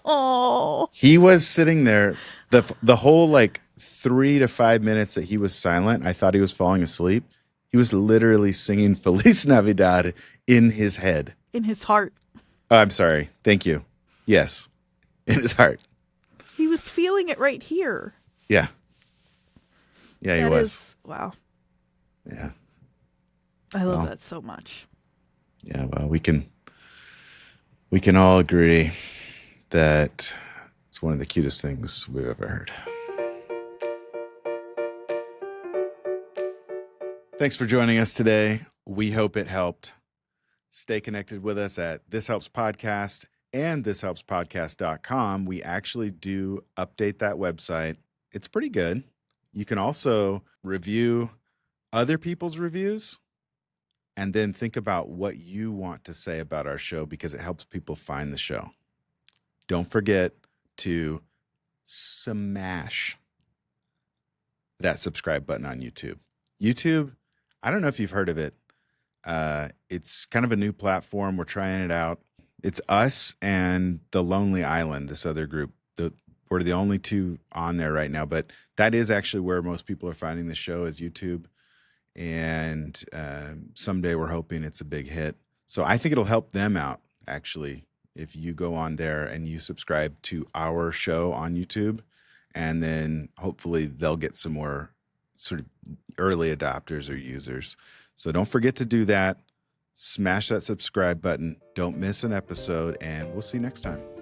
Oh. He was sitting there the whole like 3 to 5 minutes that he was silent. I thought he was falling asleep. He was literally singing Feliz Navidad in his head. In his heart. Oh, I'm sorry. Thank you. Yes. In his heart. He was feeling it right here. Yeah. Yeah, he was. Wow. Yeah. I love that so much. Yeah, well, we can all agree that it's one of the cutest things we've ever heard. Thanks for joining us today. We hope it helped. Stay connected with us at This Helps Podcast and thishelpspodcast.com, we actually do update that website. It's pretty good. You can also review other people's reviews and then think about what you want to say about our show because it helps people find the show. Don't forget to smash that subscribe button on YouTube. YouTube, I don't know if you've heard of it. It's kind of a new platform. We're trying it out. It's us and The Lonely Island, this other group. We're the only two on there right now, but that is actually where most people are finding the show is YouTube. And someday we're hoping it's a big hit. So I think it'll help them out, actually, if you go on there and you subscribe to our show on YouTube. And then hopefully they'll get some more sort of early adopters or users. So don't forget to do that. Smash that subscribe button. Don't miss an episode, and we'll see you next time.